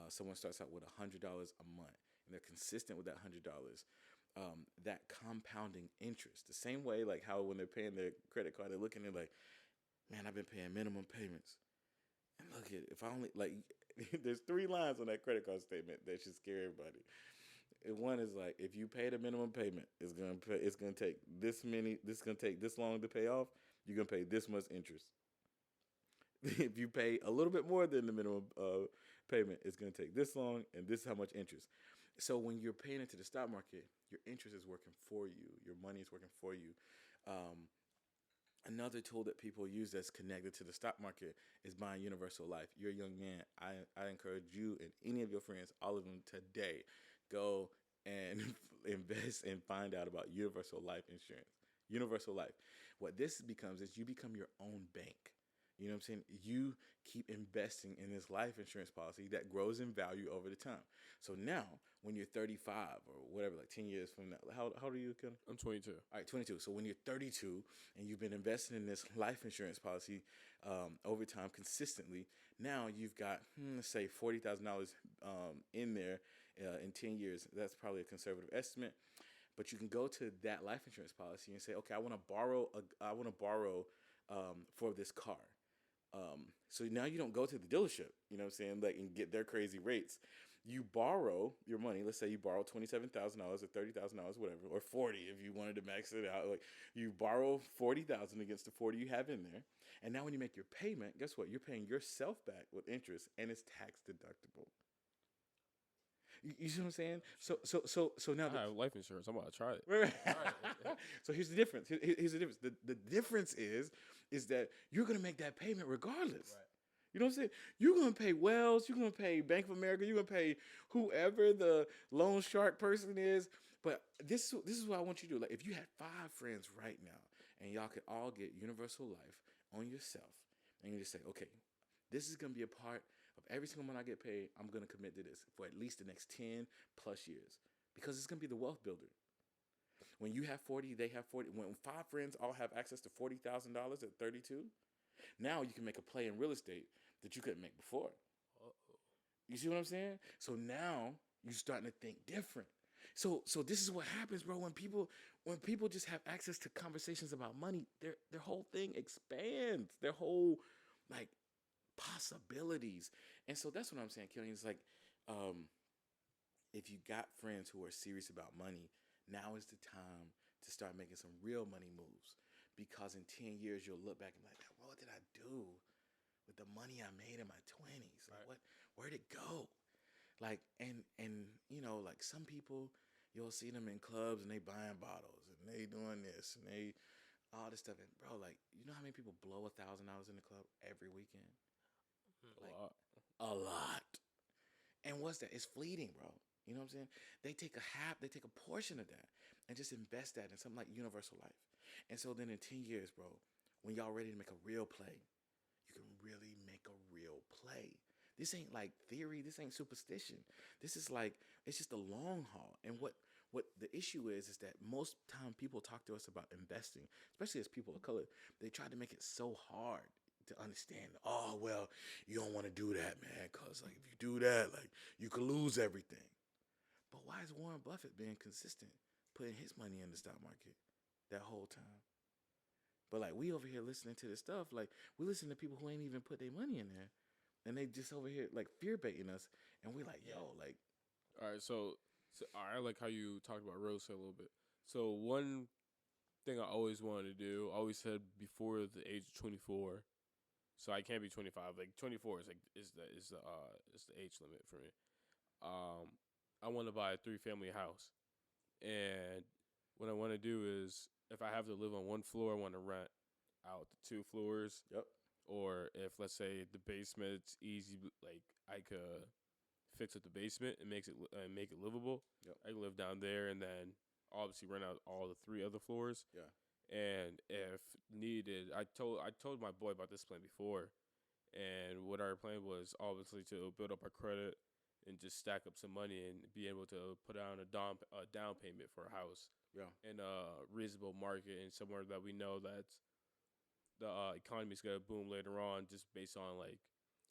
someone starts out with $100 a month. and they're consistent with that $100, that compounding interest, the same way like how when they're paying their credit card, they're looking at like, man, I've been paying minimum payments, and look at if I only like, there's three lines on that credit card statement that should scare everybody. One is like, if you pay the minimum payment, it's gonna take this many. This is gonna take this long to pay off. You're gonna pay this much interest. If you pay a little bit more than the minimum payment, it's going to take this long, and this is how much interest. So when you're paying into the stock market, your interest is working for you. Your money is working for you. Another tool that people use that's connected to the stock market is buying universal life. You're a young man. I encourage you and any of your friends, all of them today, go and invest and find out about universal life insurance. Universal life. What this becomes is you become your own bank. You know what I'm saying? You keep investing in this life insurance policy that grows in value over the time. So now, when you're 35 or whatever, like 10 years from now, how old are you, Ken?
I'm 22.
All right, 22. So when you're 32 and you've been investing in this life insurance policy over time consistently, now you've got, let's say, $40,000 in there in 10 years. That's probably a conservative estimate. But you can go to that life insurance policy and say, okay, I want to borrow for this car. So now you don't go to the dealership, you know what I'm saying, like, and get their crazy rates. You borrow your money. Let's say you borrow $27,000 or $30,000, whatever, or 40 if you wanted to max it out. Like, you borrow $40,000 against the 40 you have in there, and now when you make your payment, guess what? You're paying yourself back with interest, and it's tax deductible. You see what I'm saying? So now
I have life insurance. I'm gonna try it.
Right. So here's the difference. Here's the difference. The difference is that you're gonna make that payment regardless.
Right.
You know what I'm saying? You're gonna pay Wells. You're gonna pay Bank of America. You're gonna pay whoever the loan shark person is. But this is what I want you to do. Like, if you had 5 friends right now, and y'all could all get universal life on yourself, and you just say, okay, this is gonna be a part of every single month I get paid. I'm gonna commit to this for at least the next 10 plus years, because it's gonna be the wealth builder. When you have 40, they have 40. When 5 friends all have access to $40,000 at 32, now you can make a play in real estate that you couldn't make before. You see what I'm saying? So now you're starting to think different. So this is what happens, bro. When people just have access to conversations about money, their whole thing expands. Their whole, like, possibilities. And so that's what I'm saying, Killian. It's like, if you got friends who are serious about money, now is the time to start making some real money moves. Because in 10 years, you'll look back and be like, what did I do with the money I made in my 20s? Like, where'd it go? Like, and you know, like, some people, you'll see them in clubs and they buying bottles and they doing this and they all this stuff. And bro, like, you know how many people blow $1,000 in the club every weekend? Like, a lot. And what's that? It's fleeting, bro. You know what I'm saying? They take a portion of that and just invest that in something like universal life. And so then in 10 years, bro, when y'all ready to make a real play, you can really make a real play. This ain't like theory. This ain't superstition. This is like, it's just a long haul. And what the issue is that most time people talk to us about investing, especially as people of color, they try to make it so hard to understand. Oh, well, you don't want to do that, man, because like, if you do that, like, you could lose everything. But why is Warren Buffett being consistent, putting his money in the stock market that whole time? But like, we over here listening to this stuff, like, we listen to people who ain't even put their money in there, and they just over here like fear baiting us, and we like, yo, like.
All right, so I like how you talked about Wholesale a little bit. So one thing I always wanted to do, I always said before the age of 24. So I can't be 25. Like 24 is the age limit for me. I want to buy a 3-family house, and what I want to do is, if I have to live on one floor, I want to rent out the 2 floors.
Yep.
Or if, let's say, the basement's easy, like, I could fix up the basement and make it livable.
Yep.
I can live down there and then obviously rent out all the 3 other floors.
Yeah.
And if needed, I told my boy about this plan before, and what our plan was obviously to build up our credit and just stack up some money and be able to put down a down payment for a house.
Yeah.
In a reasonable market and somewhere that we know that the economy's gonna boom later on, just based on, like,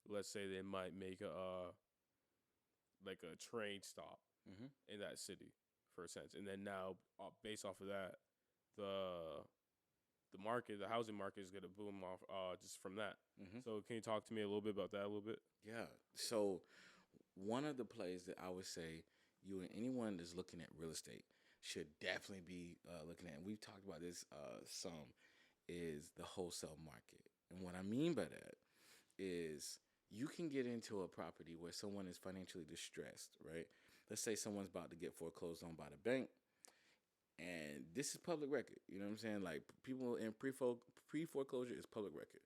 let's say they might make a train stop in that city, for a sense. And then now, based off of that, the market, the housing market is gonna boom off just from that. So can you talk to me a little bit about that a little bit?
Yeah. So one of the plays that I would say you and anyone that's looking at real estate should definitely be looking at, and we've talked about this some, is the wholesale market. And what I mean by that is you can get into a property where someone is financially distressed, right? Let's say someone's about to get foreclosed on by the bank, and this is public record. You know what I'm saying? Like people in pre foreclosure is public record.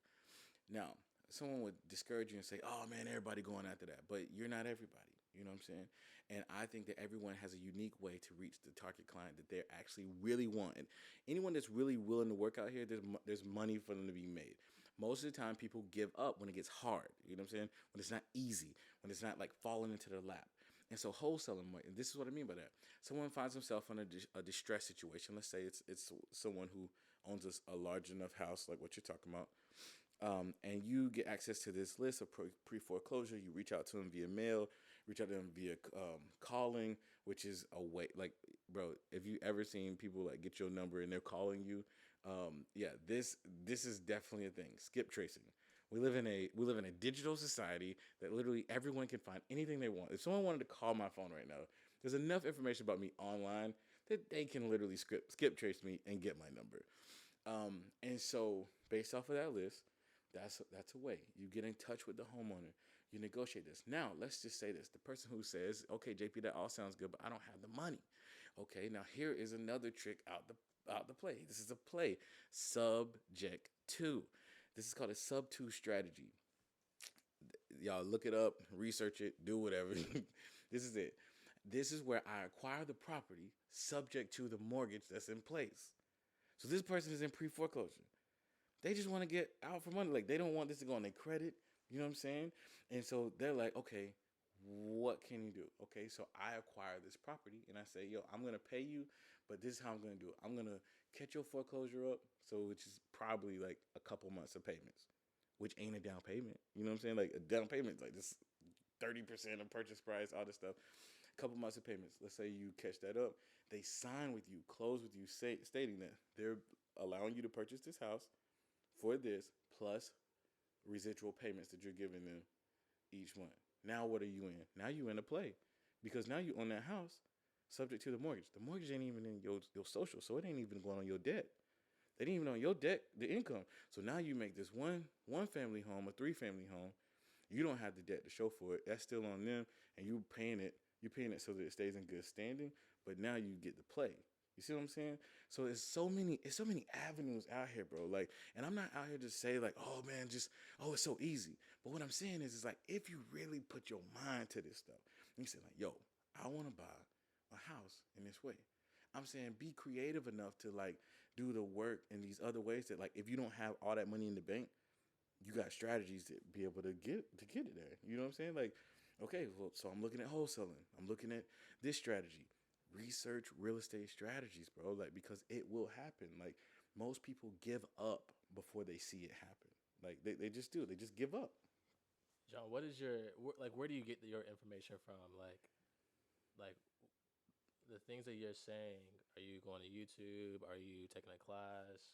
Now, someone would discourage you and say, "Oh man, everybody going after that," but you're not everybody. You know what I'm saying? And I think that everyone has a unique way to reach the target client that they actually really want. And anyone that's really willing to work out here, there's money for them to be made. Most of the time, people give up when it gets hard. You know what I'm saying? When it's not easy, when it's not like falling into their lap. And so wholesaling, and this is what I mean by that. Someone finds himself in a distress situation. Let's say it's someone who owns a large enough house, like what you're talking about, and you get access to this list of pre-foreclosure. You reach out to them via mail, reach out to them via calling, which is a way, like, bro, if you ever seen people like get your number and they're calling you, yeah, this is definitely a thing. Skip tracing. We live in a digital society that literally everyone can find anything they want. If someone wanted to call my phone right now, there's enough information about me online that they can literally skip trace me and get my number. And so based off of that list, that's a way. You get in touch with the homeowner. You negotiate this. Now, let's just say this. The person who says, okay, JP, that all sounds good, but I don't have the money. Okay, now here is another trick out the play. This is a play. Subject to. This is called a sub 2 strategy. Y'all look it up, research it, do whatever. This is it. This is where I acquire the property subject to the mortgage that's in place. So this person is in pre-foreclosure. They just want to get out for money. Like, they don't want this to go on their credit. You know what I'm saying? And so they're like, okay, what can you do? Okay, so I acquire this property and I say, yo, I'm going to pay you, but this is how I'm going to do it. I'm going to catch your foreclosure up, so which is probably like a couple months of payments, which ain't a down payment. You know what I'm saying? Like, a down payment, like this 30% of purchase price, all this stuff. A couple months of payments. Let's say you catch that up. They sign with you, close with you, stating that they're allowing you to purchase this house for this, plus residual payments that you're giving them each month. Now what are you in? Now you in a play, because now you own that house subject to the mortgage. The mortgage ain't even in your social, so it ain't even going on your debt. They didn't even on your debt, the income. So now you make this one family home, a 3-family home. You don't have the debt to show for it. That's still on them, and you paying it. You're paying it so that it stays in good standing. But now you get to play. You see what I'm saying? So it's so many avenues out here, bro. Like, and I'm not out here to say like, oh man, it's so easy. But what I'm saying is like, if you really put your mind to this stuff, and you say like, yo, I want to buy a house in this way. I'm saying be creative enough to like do the work in these other ways that like, if you don't have all that money in the bank, you got strategies to be able to get it there. You know what I'm saying? Like, okay, well, so I'm looking at wholesaling. I'm looking at this strategy. Research real estate strategies, bro. Like, because it will happen. Like, most people give up before they see it happen. Like, they just do. They just give up.
John, what is where do you get your information from? Like the things that you're saying, are you going to YouTube? Are you taking a class?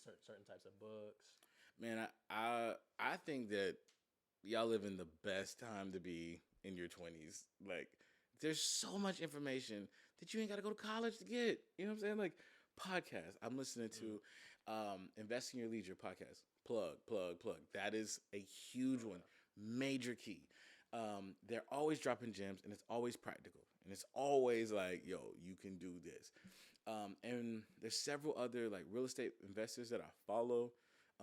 Certain types of books?
Man, I think that y'all live in the best time to be in your 20s. Like, there's so much information that you ain't got to go to college to get. You know what I'm saying? Like, podcasts. I'm listening to Invest in Your Leisure podcast. Plug. That is a huge one. Major key. They're always dropping gems, and it's always practical. And it's always like, yo, you can do this. And there's several other like real estate investors that I follow.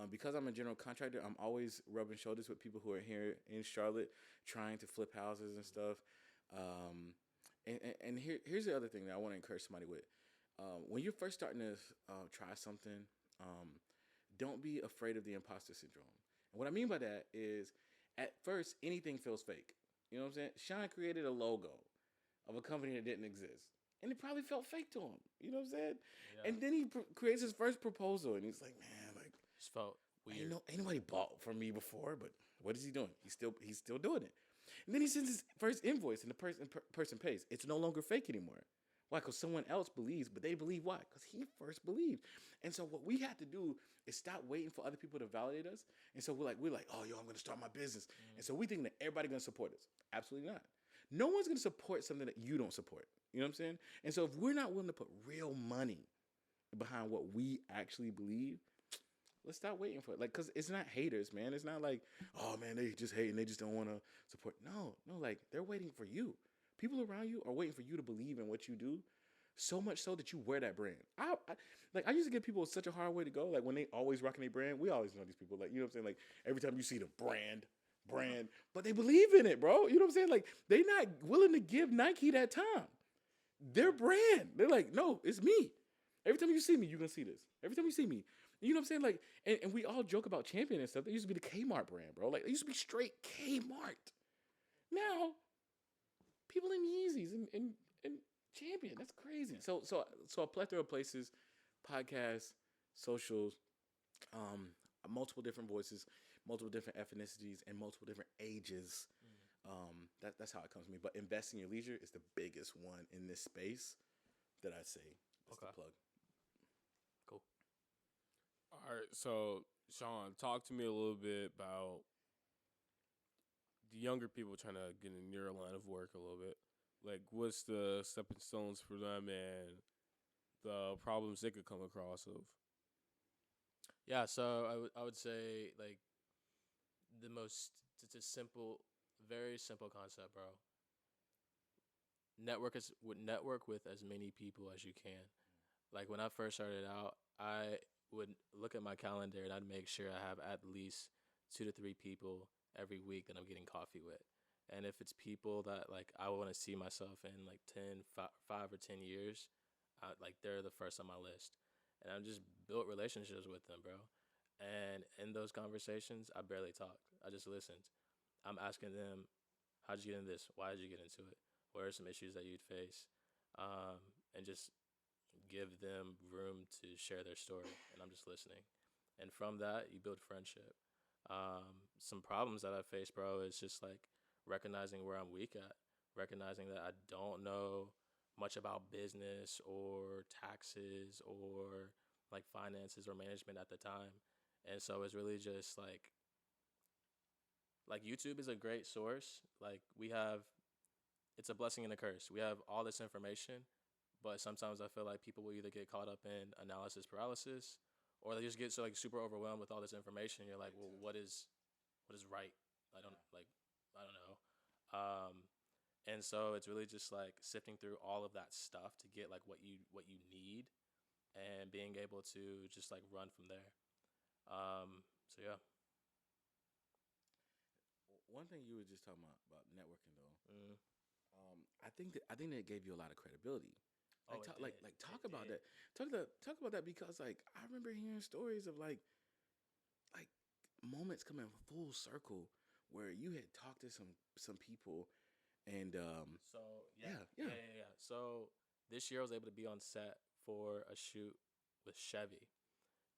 Because I'm a general contractor, I'm always rubbing shoulders with people who are here in Charlotte trying to flip houses and stuff. And here's the other thing that I want to encourage somebody with. When you're first starting to try something, don't be afraid of the imposter syndrome. And what I mean by that is, at first, anything feels fake. You know what I'm saying? Sean created a logo of a company that didn't exist. And it probably felt fake to him. You know what I'm saying? Yeah. And then he creates his first proposal, and he's like, man, like,
just felt weird.
Ain't nobody bought from me before, but what is he doing? He's still doing it. And then he sends his first invoice, and the person pays. It's no longer fake anymore. Why? Because someone else believes, but they believe why? Because he first believed. And so what we have to do is stop waiting for other people to validate us. And so we're like, oh, yo, I'm going to start my business. And so we think that everybody's going to support us. Absolutely not. No one's going to support something that you don't support. You know what I'm saying? And so if we're not willing to put real money behind what we actually believe, let's stop waiting for it. Like, because it's not haters, man. It's not like, oh, man, they just hate and they just don't want to support. No, like, they're waiting for you. People around you are waiting for you to believe in what you do, so much so that you wear that brand. I used to give people such a hard way to go. Like, when they always rocking their brand, we always know these people. Like, you know what I'm saying? Like, every time you see the brand, but they believe in it, bro. You know what I'm saying? Like, they not willing to give Nike that time. Their brand. They're like, no, it's me. Every time you see me, you're going to see this. Every time you see me. You know what I'm saying? Like, and we all joke about Champion and stuff. That used to be the Kmart brand, bro. Like, it used to be straight Kmart. Now, people in Yeezys and Champion. That's crazy. So a plethora of places, podcasts, socials, multiple different voices, multiple different ethnicities, and multiple different ages. That's how it comes to me. But investing in your leisure is the biggest one in this space that I say. That's the plug.
Cool.
All right, so Sean, talk to me a little bit about the younger people trying to get in your line of work a little bit. Like, what's the stepping stones for them and the problems they could come across of?
Yeah, so I would say, like, it's a simple, very simple concept, bro. Network with as many people as you can. Like, when I first started out, I would look at my calendar and I'd make sure I have at least 2 to 3 people every week that I'm getting coffee with. And if it's people that, like, I want to see myself in, like, 5 or 10 years, like, they're the first on my list. And I've just built relationships with them, bro. And in those conversations, I barely talked. I just listened. I'm asking them, how'd you get into this? Why did you get into it? What are some issues that you'd face? And just give them room to share their story. And I'm just listening. And from that, you build friendship. Some problems that I face, bro, is just, like, recognizing where I'm weak at, recognizing that I don't know much about business or taxes or, like, finances or management at the time. And so it's really just like YouTube is a great source. Like, it's a blessing and a curse. We have all this information, but sometimes I feel like people will either get caught up in analysis paralysis or they just get so, like, super overwhelmed with all this information. You're like, well, what is right? I don't know. And so it's really just, like, sifting through all of that stuff to get, like, what you need and being able to just, like, run from there. So yeah.
One thing you were just talking about networking though. I think that gave you a lot of credibility. Talk about that. Talk about that because, like, I remember hearing stories of like moments coming full circle where you had talked to some people and
yeah. So this year I was able to be on set for a shoot with Chevy.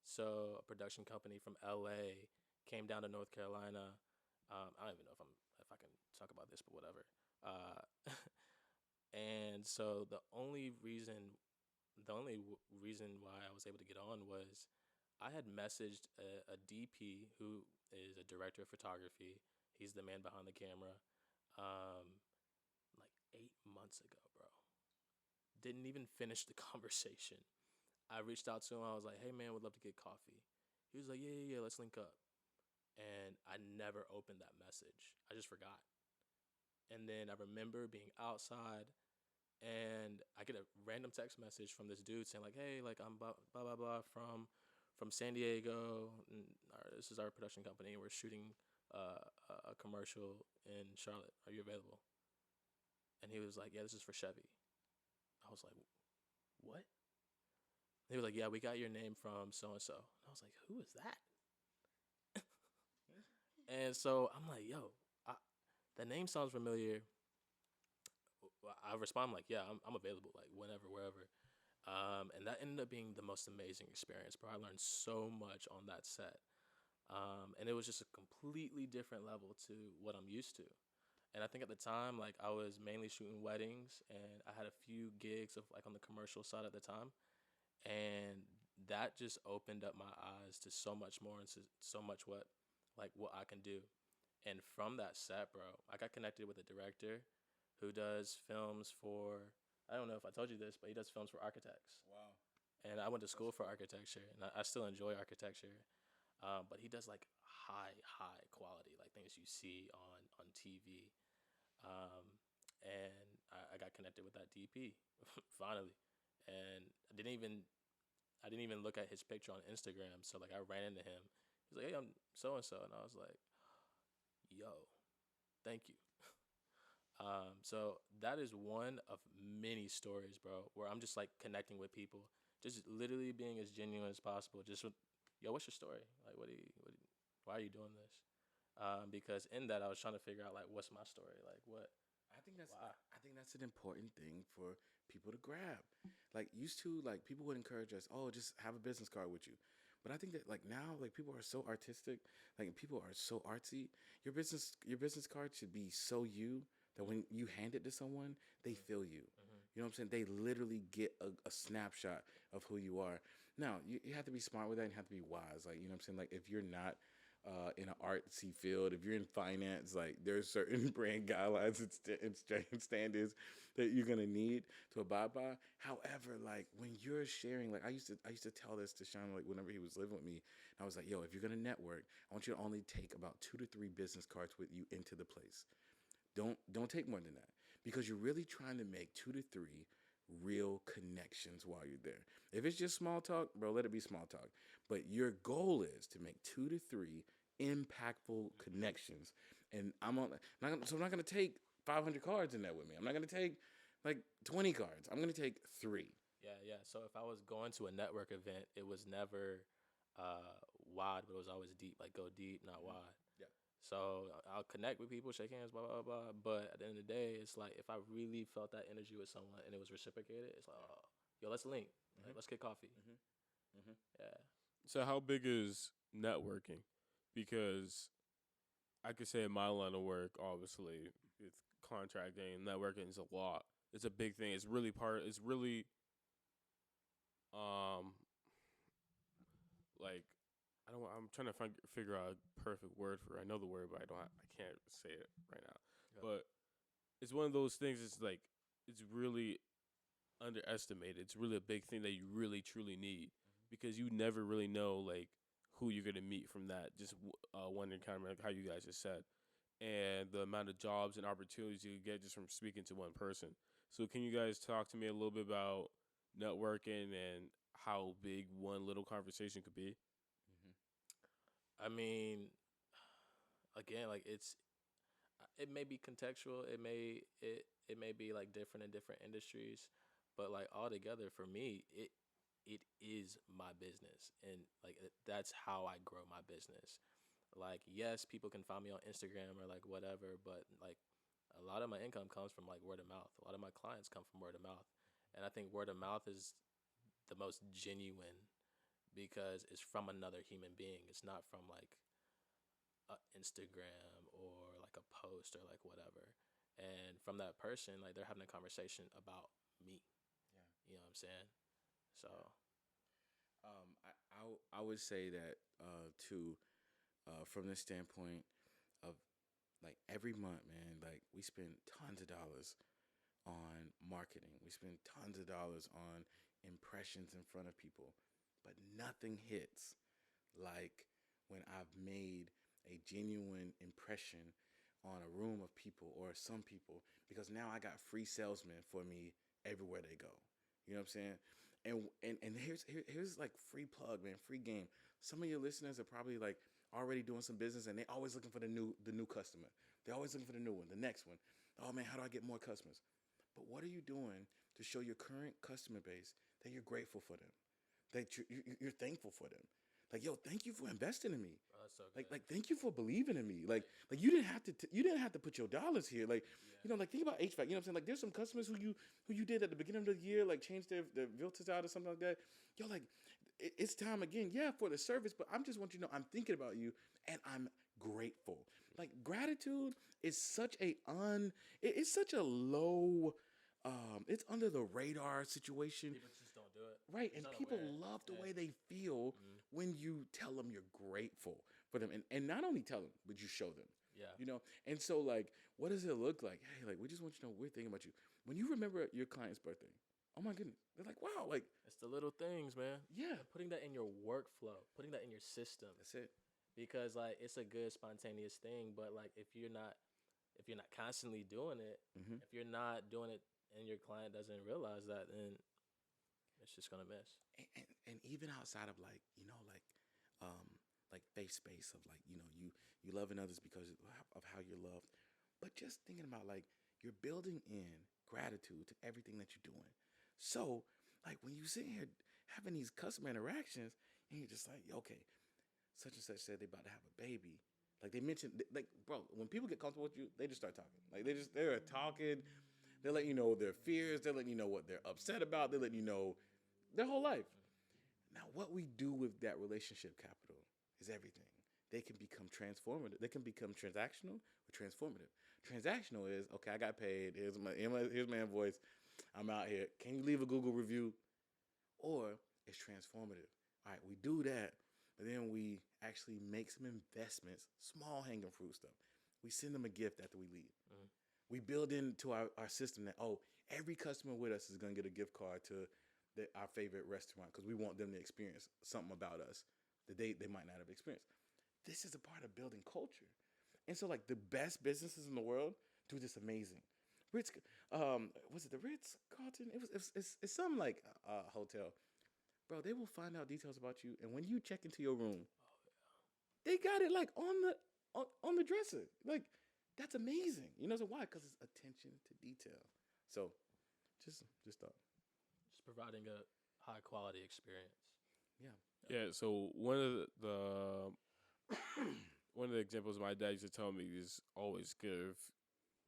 So a production company from LA came down to North Carolina. I don't even know if I can talk about this, but whatever. And so the only reason why I was able to get on was I had messaged a DP who is a director of photography. He's the man behind the camera. Like 8 months ago, bro. Didn't even finish the conversation. I reached out to him. I was like, hey, man, would love to get coffee. He was like, yeah, let's link up. And I never opened that message. I just forgot. And then I remember being outside, and I get a random text message from this dude saying, like, hey, like, I'm blah, blah, blah, blah from San Diego. And this is our production company, and we're shooting a commercial in Charlotte. Are you available? And he was like, yeah, this is for Chevy. I was like, what? He was like, yeah, we got your name from so-and-so. And I was like, who is that? And so I'm like, yo, that name sounds familiar. I respond like, yeah, I'm available, like, whenever, wherever. And that ended up being the most amazing experience, bro. I learned so much on that set. And it was just a completely different level to what I'm used to. And I think at the time, like I was mainly shooting weddings, and I had a few gigs of like on the commercial side at the time, and that just opened up my eyes to so much more and so much what I can do. And from that set, bro, I got connected with a director who does films for, I don't know if I told you this, but he does films for architects.
Wow.
And I went to school for architecture, and I still enjoy architecture. But he does like high quality, like things you see on TV. Um, and I got connected with that DP finally, and I didn't even look at his picture on Instagram. So like I ran into him. He's like, "Hey, I'm so and so," and I was like, "Yo, thank you." So that is one of many stories, bro, where I'm just like connecting with people, just literally being as genuine as possible. Just with, yo, what's your story? Like, why are you doing this? Because in that I was trying to figure out like what's my story, like what, why.
I think that's an important thing for people to grab. Like used to, like people would encourage us, oh, just have a business card with you. But I think that like now, like people are so artistic, like people are so artsy. Your business card should be so you that when you hand it to someone, they feel you.
Mm-hmm.
You know what I'm saying? They literally get a snapshot of who you are. Now, you have to be smart with that and you have to be wise. Like, you know what I'm saying? Like, if you're not in an artsy field, if you're in finance, like there's certain brand guidelines and standards that you're gonna need to abide by. However, like when you're sharing, like I used to tell this to Sean, like whenever he was living with me, I was like, yo, if you're gonna network, I want you to only take about 2 to 3 business cards with you into the place. Don't take more than that because you're really trying to make 2 to 3 real connections while you're there. If it's just small talk, bro, let it be small talk. But your goal is to make 2 to 3 impactful connections. And so I'm not gonna take 500 cards in there with me. I'm not gonna take like 20 cards. I'm gonna take 3.
Yeah, yeah. So if I was going to a network event, it was never uh wide, but it was always deep. Like go deep, not wide.
Yeah.
So I'll connect with people, shake hands, blah blah blah. But at the end of the day, it's like if I really felt that energy with someone and it was reciprocated, it's like, oh, yo, let's link, like, let's get coffee.
Mm-hmm.
Yeah.
So how big is networking? Because I could say in my line of work, obviously, it's contracting. Networking is a lot. It's a big thing. It's really It's really, um, like I don't. I'm trying to figure out a perfect word for it. I know the word, but I can't say it right now.
Yep.
But it's one of those things. It's like it's really underestimated. It's really a big thing that you really truly need because you never really know like who you're gonna meet from that. Just one encounter, like how you guys just said, and the amount of jobs and opportunities you get just from speaking to one person. So can you guys talk to me a little bit about networking and how big one little conversation could be?
I mean, again, like it may be contextual. It may be like different in different industries, but like altogether for me, it is my business, and like that's how I grow my business. Like yes, people can find me on Instagram or like whatever, but like a lot of my income comes from like word of mouth. A lot of my clients come from word of mouth, and I think word of mouth is the most genuine because it's from another human being. It's not from like Instagram or like a post or like whatever. And from that person, like they're having a conversation about me.
Yeah.
You know what I'm saying? So
I would say that too, from the standpoint of like every month, man, like we spend tons of dollars on marketing. We spend tons of dollars on impressions in front of people, but nothing hits like when I've made a genuine impression on a room of people or some people because now I got free salesmen for me everywhere they go. You know what I'm saying? And here's like free plug, man, free game. Some of your listeners are probably like already doing some business and they always looking for the new customer. They're always looking for the new one, the next one. Oh man, how do I get more customers? But what are you doing to show your current customer base that you're grateful for them, that you're thankful for them? Like, yo, thank you for investing in me.
bro, that's so
Like,
good.
thank you for believing in me. Like you didn't have to put your dollars here. Like, like think about HVAC. You know what I'm saying? Like, there's some customers who you did at the beginning of the year, like change their filters out or something like that. Yo, like it's time again, yeah, for the service, but I'm just want you to know I'm thinking about you and I'm grateful. Like gratitude is such it's such a low, it's under the radar situation,
People just don't do it.
right?
Just
And people
unaware.
love the
Yeah.
way they feel
Mhm.
when you tell them you're grateful for them, and not only tell them, but you show them.
Yeah.
You know, and so like, what does it look like? Hey, like we just want you to know we're thinking about you when you remember your client's birthday. Oh my goodness, they're like, wow, like
It's the little things, man.
yeah,
And putting that in your workflow, putting that in your system,
that's it.
because like it's a good spontaneous thing. But like if you're not constantly doing it,
Hmm.
if you're not doing it, and your client doesn't realize that, then it's just gonna miss.
And even outside of um faith space of like you loving others because of how you're loved, but just thinking about like you're building in gratitude to everything that you're doing. So like when you sit here having these customer interactions and you're just like, okay, such and such said they about to have a baby. Like they mentioned, like bro, when people get comfortable with you, they just start talking. Like they're talking. They're letting you know their fears. They're letting you know what they're upset about. They're letting you know their whole life. Now, what we do with that relationship capital is everything. They can become transformative. They can become transactional or transformative. Transactional is okay. I got paid. Here's my invoice. I'm out here. Can you leave a Google review? Or it's transformative. All right, we do that, but then we actually make some investments, small hanging fruit stuff. We send them a gift after we leave.
Mhm.
We build into our system that, oh, every customer with us is going to get a gift card to our favorite restaurant because we want them to experience something about us that they might not have experienced. This is a part of building culture. And so, like, the best businesses in the world do this amazing. Ritz, was it the Ritz Carlton? It's some like hotel, bro. They will find out details about you, and when you check into your room, they got it like on the dresser. Like that's amazing. You know so why? Because it's attention to detail. So just thought,
Just providing a high quality experience.
yeah.
Yeah. So one of the examples my dad used to tell me is always give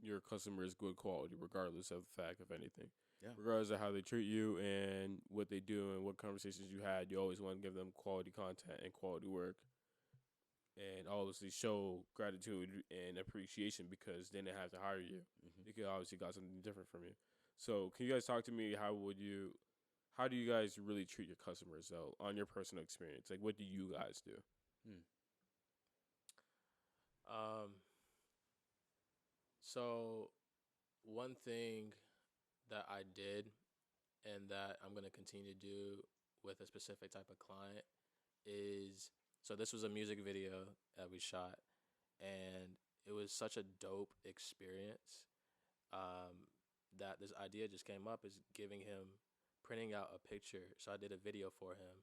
your customers good quality, regardless of the fact of anything.
Yeah.
Regardless of how they treat you and what they do and what conversations you had, you always want to give them quality content and quality work. And obviously show gratitude and appreciation because then they have to hire you.
Mm-hmm.
They could obviously got something different from you. So can you guys talk to me? How do you guys really treat your customers though on your personal experience? Like what do you guys do?
Hmm.
Um, so one thing that I did and that I'm gonna continue to do with a specific type of client is, so this was a music video that we shot, and it was such a dope experience, um, that this idea just came up, is giving him, printing out a picture. So I did a video for him,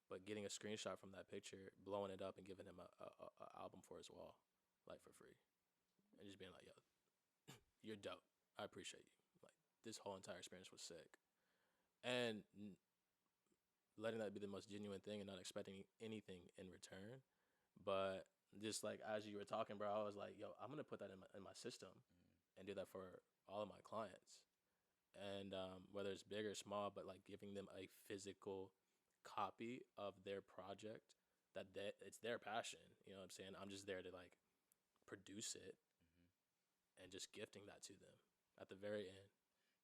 but getting a screenshot from that picture, blowing it up, and giving him a album for his wall, like for free, and just being like, "Yo, you're dope. I appreciate you." Like this whole entire experience was sick, and letting that be the most genuine thing, and not expecting anything in return. But just like as you were talking, bro, I was like, "Yo, I'm gonna put that in my system and do that for all of my clients." And whether it's big or small, but like giving them a physical copy of their project, it's their passion. You know what I'm saying? I'm just there to like produce it and just gifting that to them at the very end.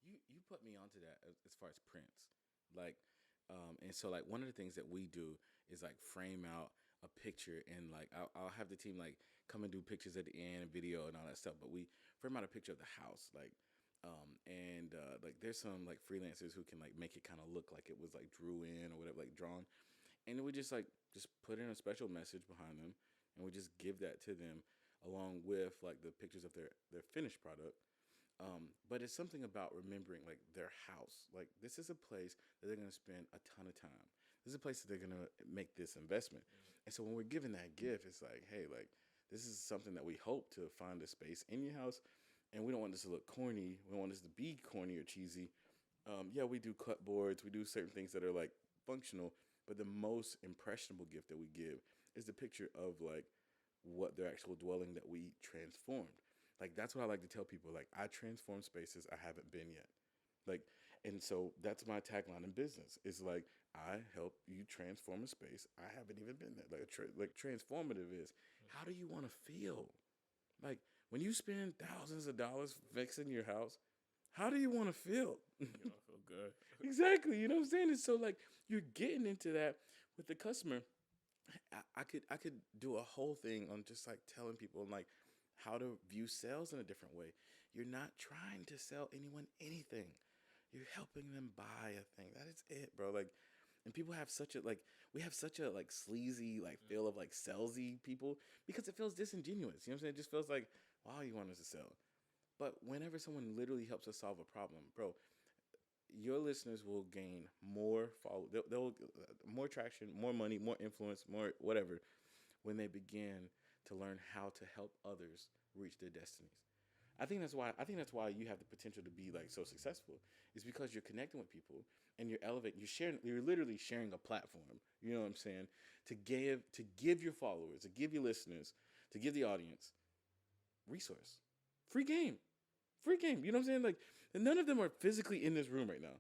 You put me onto that as far as prints, like, and so like one of the things that we do is like frame out a picture and like I'll have the team like come and do pictures at the end and video and all that stuff, but we frame out a picture of the house, like, and like there's some like freelancers who can like make it kind of look like it was like drew in or whatever, like drawn, and we just put in a special message behind them, and we just give that to them along with like the pictures of their finished product. But it's something about remembering like their house. Like this is a place that they're gonna spend a ton of time. This is a place that they're gonna make this investment. And so when we're giving that gift, it's like, hey, like this is something that we hope to find a space in your house, and we don't want this to look corny. We don't want this to be corny or cheesy. Yeah, we do clipboards. We do certain things that are like functional, but the most impressionable gift that we give is the picture of like what their actual dwelling that we transformed. Like that's what I like to tell people. Like I transform spaces I haven't been yet. Like, And so that's my tagline in business. It's like I help you transform a space. I haven't even been there. Like transformative is how do you want to feel? Like when you spend thousands of dollars fixing your house, how do you want to feel?
You don't feel good.
Exactly. You know what I'm saying? And so like you're getting into that with the customer. I could do a whole thing on just like telling people like how to view sales in a different way. You're not trying to sell anyone anything. You're helping them buy a thing. That is it, bro. Like, and people have such a like we have such a like sleazy like feel of like salesy people because it feels disingenuous. You know what I'm saying? It just feels like, wow, you want us to sell. But whenever someone literally helps us solve a problem, bro, your listeners will gain more follow. They'll more traction, more money, more influence, more whatever when they begin to learn how to help others reach their destinies. I think that's why you have the potential to be like so successful is because you're connecting with people and you're elevating, you're literally sharing a platform. You know what I'm saying? To give your followers, to give your listeners, to give the audience resource. Free game. Free game. You know what I'm saying? Like none of them are physically in this room right now.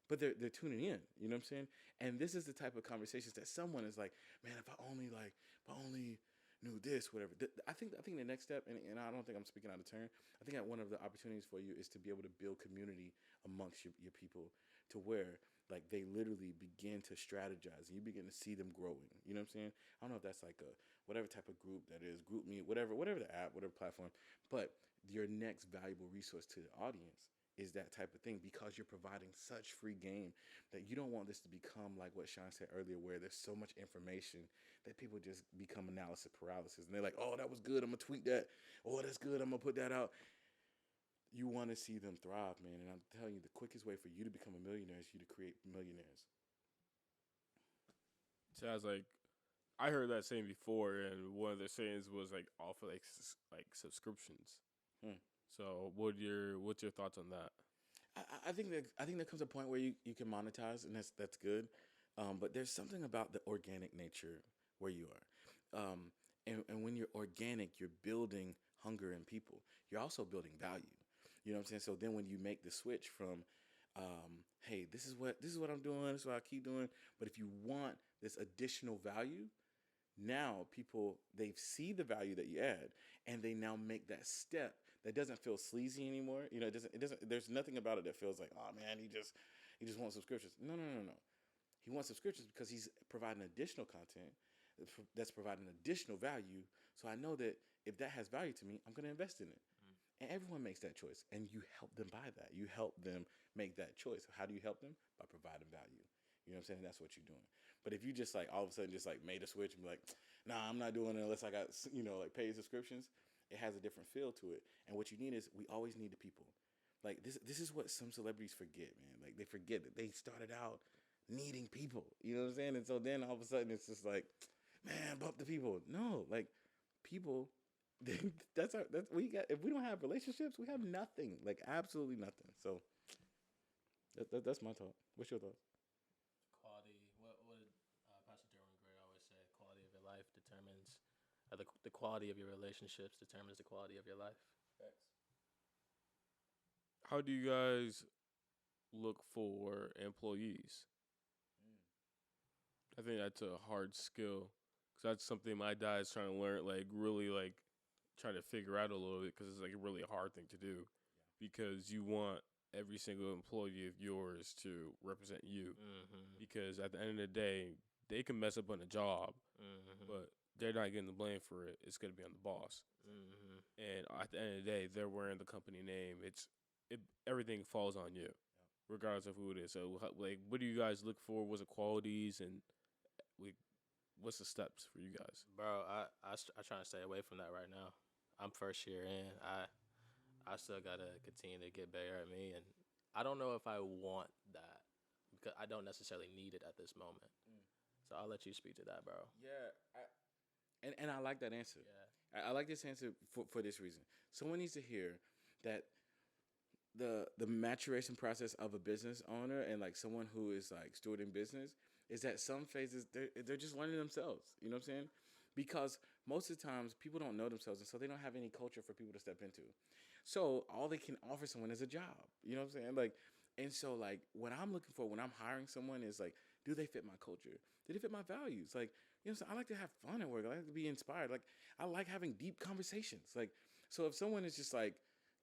But they're tuning in. You know what I'm saying? And this is the type of conversations that someone is like, man, if I only knew this, whatever. I think the next step, and I don't think I'm speaking out of turn. I think that one of the opportunities for you is to be able to build community amongst your people to where like they literally begin to strategize and you begin to see them growing. You know what I'm saying? I don't know if that's like a whatever type of group that is, group me, whatever the app, whatever platform, but your next valuable resource to the audience is that type of thing because you're providing such free game that you don't want this to become like what Sean said earlier, where there's so much information that people just become analysis paralysis. And they're like, oh, that was good. I'm going to tweet that. Oh, that's good. I'm going to put that out. You want to see them thrive, man. And I'm telling you, the quickest way for you to become a millionaire is you to create millionaires.
Sounds like I heard that saying before, and one of the sayings was like off of like subscriptions.
Hmm.
So, what's your thoughts on that?
I think there comes a point where you can monetize, and that's good. But there's something about the organic nature where you are, and when you're organic, you're building hunger in people. You're also building value. You know what I'm saying? So then when you make the switch from, hey, this is what I'm doing, this is what I keep doing. But if you want this additional value, now people they see the value that you add and they now make that step that doesn't feel sleazy anymore. It doesn't there's nothing about it that feels like, oh man, he just wants subscriptions. No. He wants subscriptions because he's providing additional content that's providing additional value. So I know that if that has value to me, I'm going to invest in it. And everyone makes that choice and you help them buy that. You help them make that choice. How do you help them? By providing value. You know what I'm saying? That's what you're doing. But if you just like all of a sudden just like made a switch and be like, nah, I'm not doing it unless I got, like paid subscriptions, it has a different feel to it. And what you need is we always need the people. Like this is what some celebrities forget, man. Like they forget that they started out needing people. You know what I'm saying? And so then all of a sudden it's just like, man, bump the people. No, like people that's we got. If we don't have relationships, we have nothing. Like absolutely nothing. So that's my thought. What's your thoughts?
Quality. What did Pastor Derwin Gray always say? Quality of your life determines the quality of your relationships determines the quality of your life.
How do you guys look for employees? I think that's a hard skill because that's something my dad is trying to learn, like really like trying to figure out a little bit because it's like a really hard thing to do because you want every single employee of yours to represent you because at the end of the day, they can mess up on a job, but they're not getting the blame for it. It's going to be on the boss. And at the end of the day, they're wearing the company name. Everything falls on you, regardless of who it is. So, like, what do you guys look for? What's the qualities and what's the steps for you guys?
Bro, I try to stay away from that right now. I'm first year in. I still gotta continue to get better at me, and I don't know if I want that because I don't necessarily need it at this moment. So I'll let you speak to that, bro.
Yeah, and I like that answer.
Yeah.
I like this answer for this reason. Someone needs to hear that the maturation process of a business owner and like someone who is like stewarding business is that some phases they're just learning themselves. You know what I'm saying? Because most of the times people don't know themselves and so they don't have any culture for people to step into. So all they can offer someone is a job. You know what I'm saying? Like And so, like, what I'm looking for when I'm hiring someone is like, do they fit my culture? Do they fit my values? Like, you know, so I like to have fun at work. I like to be inspired. Like, I like having deep conversations. Like, so if someone is just like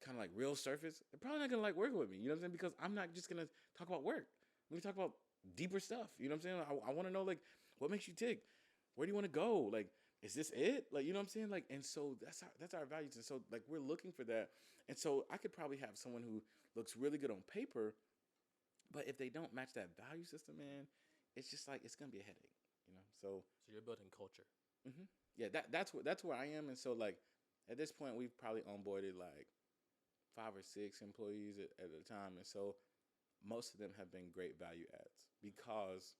kind of like real surface, they're probably not gonna like working with me. You know what I'm saying? Because I'm not just gonna talk about work. I'm gonna talk about deeper stuff. You know what I'm saying? I want to know like what makes you tick. Where do you want to go? Like, is this it? Like, you know what I'm saying? Like, and so that's our values. And so like we're looking for that. And so I could probably have someone who looks really good on paper, but if they don't match that value system, man, it's just like it's gonna be a headache, you know. So
you're building culture.
yeah, that's where I am. And so like at this point, we've probably onboarded like 5 or 6 employees at a time, and so most of them have been great value adds because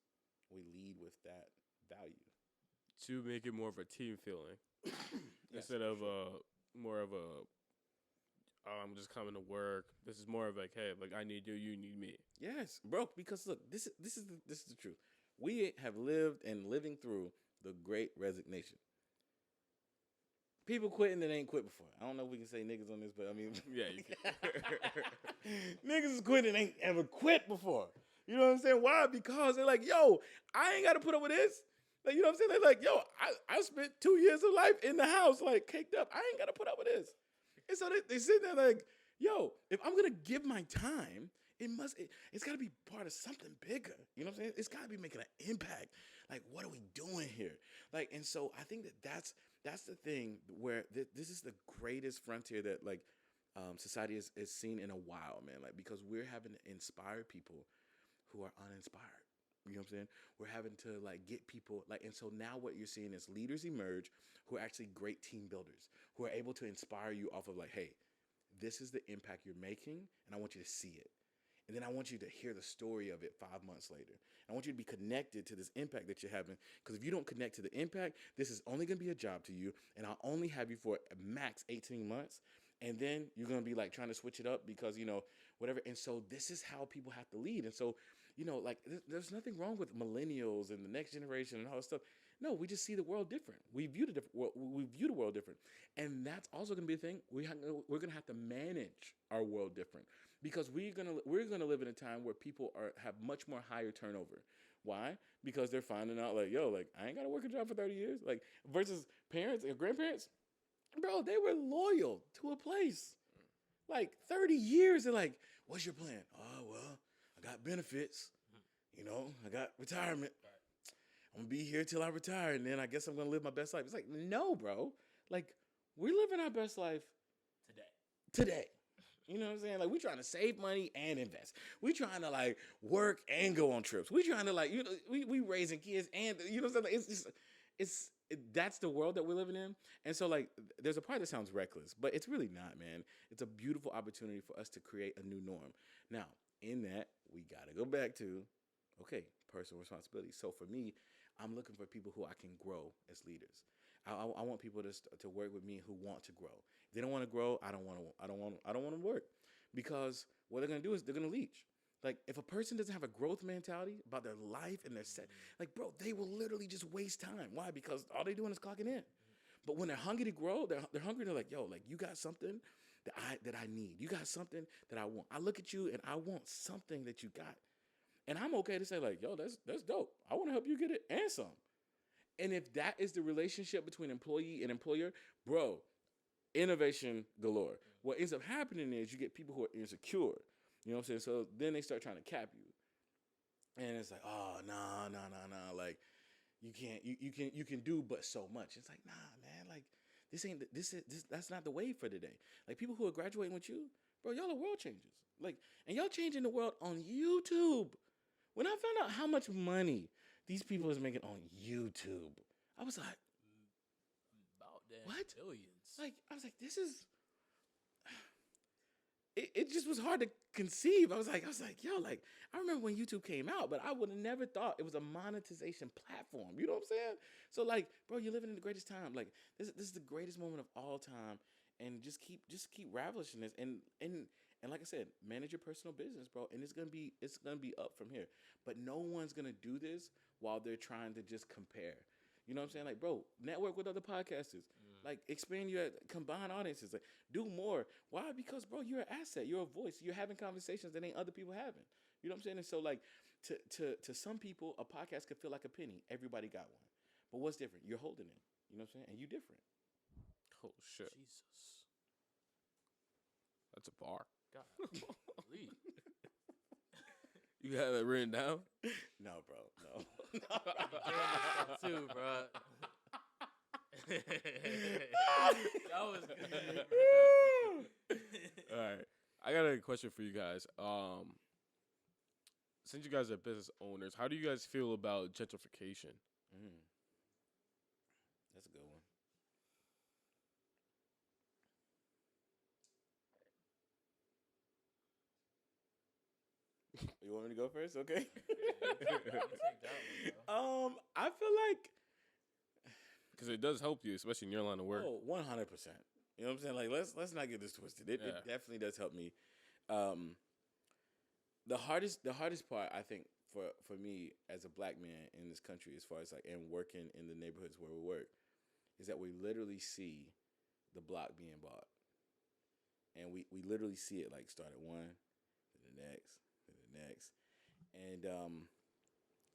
we lead with that value
to make it more of a team feeling
yes,
instead of
sure.
more of a I'm just coming to work. This is more of like, hey, like I need you need me.
Yes, bro. Because look, this is the truth. We have lived and living through the Great Resignation. People quitting that ain't quit before. I don't know if we can say niggas on this, but I mean,
Yeah, you can.
niggas is quitting ain't ever quit before. You know what I'm saying? Why? Because they're like, yo, I ain't got to put up with this. Like, you know what I'm saying? They're like, yo, I spent 2 years of life in the house, like caked up. I ain't got to put up with this. And so they sit there like, yo, if I'm gonna give my time, it's got to be part of something bigger. You know what I'm saying? It's got to be making an impact. Like, what are we doing here? Like, and so I think that's the thing where this is the greatest frontier that like society is seen in a while, man. Like, because we're having to inspire people who are uninspired. You know what I'm saying? We're having to like get people like, and so now what you're seeing is leaders emerge who are actually great team builders, who are able to inspire you off of like, hey, this is the impact you're making, and I want you to see it. And then I want you to hear the story of it 5 months later. I want you to be connected to this impact that you're having. Because if you don't connect to the impact, this is only going to be a job to you. And I'll only have you for a max 18 months. And then you're going to be like trying to switch it up because, you know, whatever. And so this is how people have to lead. And so, you know, like there's nothing wrong with millennials and the next generation and all this stuff. No, we just see the world different. We view the world different. And that's also going to be a thing. We're going to have to manage our world different. Because we're gonna live in a time where people have much more higher turnover. Why? Because they're finding out like, yo, like I ain't gotta work a job for 30 years. Like versus parents and grandparents, bro, they were loyal to a place. Like 30 years. They're like, what's your plan? Oh well, I got benefits. You know, I got retirement. I'm gonna be here till I retire, and then I guess I'm gonna live my best life. It's like, no, bro. Like we're living our best life today. You know what I'm saying? Like, we trying to save money and invest. We trying to, like, work and go on trips. We trying to, like, you know, we raising kids and, you know what I'm saying? Like, that's the world that we're living in. And so, like, there's a part that sounds reckless, but it's really not, man. It's a beautiful opportunity for us to create a new norm. Now, in that, we got to go back to, okay, personal responsibility. So, for me, I'm looking for people who I can grow as leaders. I want people to work with me who want to grow. If they don't want to grow, I don't want to work, because what they're gonna do is they're gonna leech. Like if a person doesn't have a growth mentality about their life and their set, like bro, they will literally just waste time. Why? Because all they're doing is clocking in. But when they're hungry to grow, they're hungry. They're like, yo, like you got something that I need. You got something that I want. I look at you and I want something that you got, and I'm okay to say like, yo, that's dope. I want to help you get it and some. And if that is the relationship between employee and employer, bro, innovation galore. What ends up happening is you get people who are insecure. You know what I'm saying? So then they start trying to cap you. And it's like, oh, nah. Like, you can do but so much. It's like, nah, man, like that's not the way for today. Like people who are graduating with you, bro, y'all are world changers. Like, and y'all changing the world on YouTube. When I found out how much money these people is making on YouTube, I was like,
About that
what?
billions.
Like, I was like, this is. It just was hard to conceive. I was like, yo, like, I remember when YouTube came out, but I would have never thought it was a monetization platform. You know what I'm saying? So, like, bro, you're living in the greatest time. Like, this is the greatest moment of all time, and just keep ravishing this. And like I said, manage your personal business, bro. And it's gonna be up from here. But no one's gonna do this while they're trying to just compare. You know what I'm saying? Like, bro, network with other podcasters. Like expand your combined audiences. Like do more. Why? Because bro, you're an asset. You're a voice. You're having conversations that ain't other people having. You know what I'm saying? And so like to some people, a podcast could feel like a penny. Everybody got one. But what's different? You're holding it. You know what I'm saying? And you different.
Oh shit,
Jesus.
that's a bar.
God. Leave.
You have that written down?
No, bro. No.
Too, bro. That was good.
All right, I got a question for you guys. Since you guys are business owners, how do you guys feel about gentrification?
That's a good one. You want me to go first? Okay. I feel like
Because it does help you, especially in your line of work.
100%. You know what I'm saying? Like let's not get this twisted. It definitely does help me. The hardest part I think for me as a black man in this country, as far as like and working in the neighborhoods where we work, is that we literally see the block being bought, and we literally see it like start at one, to the next, to the next, and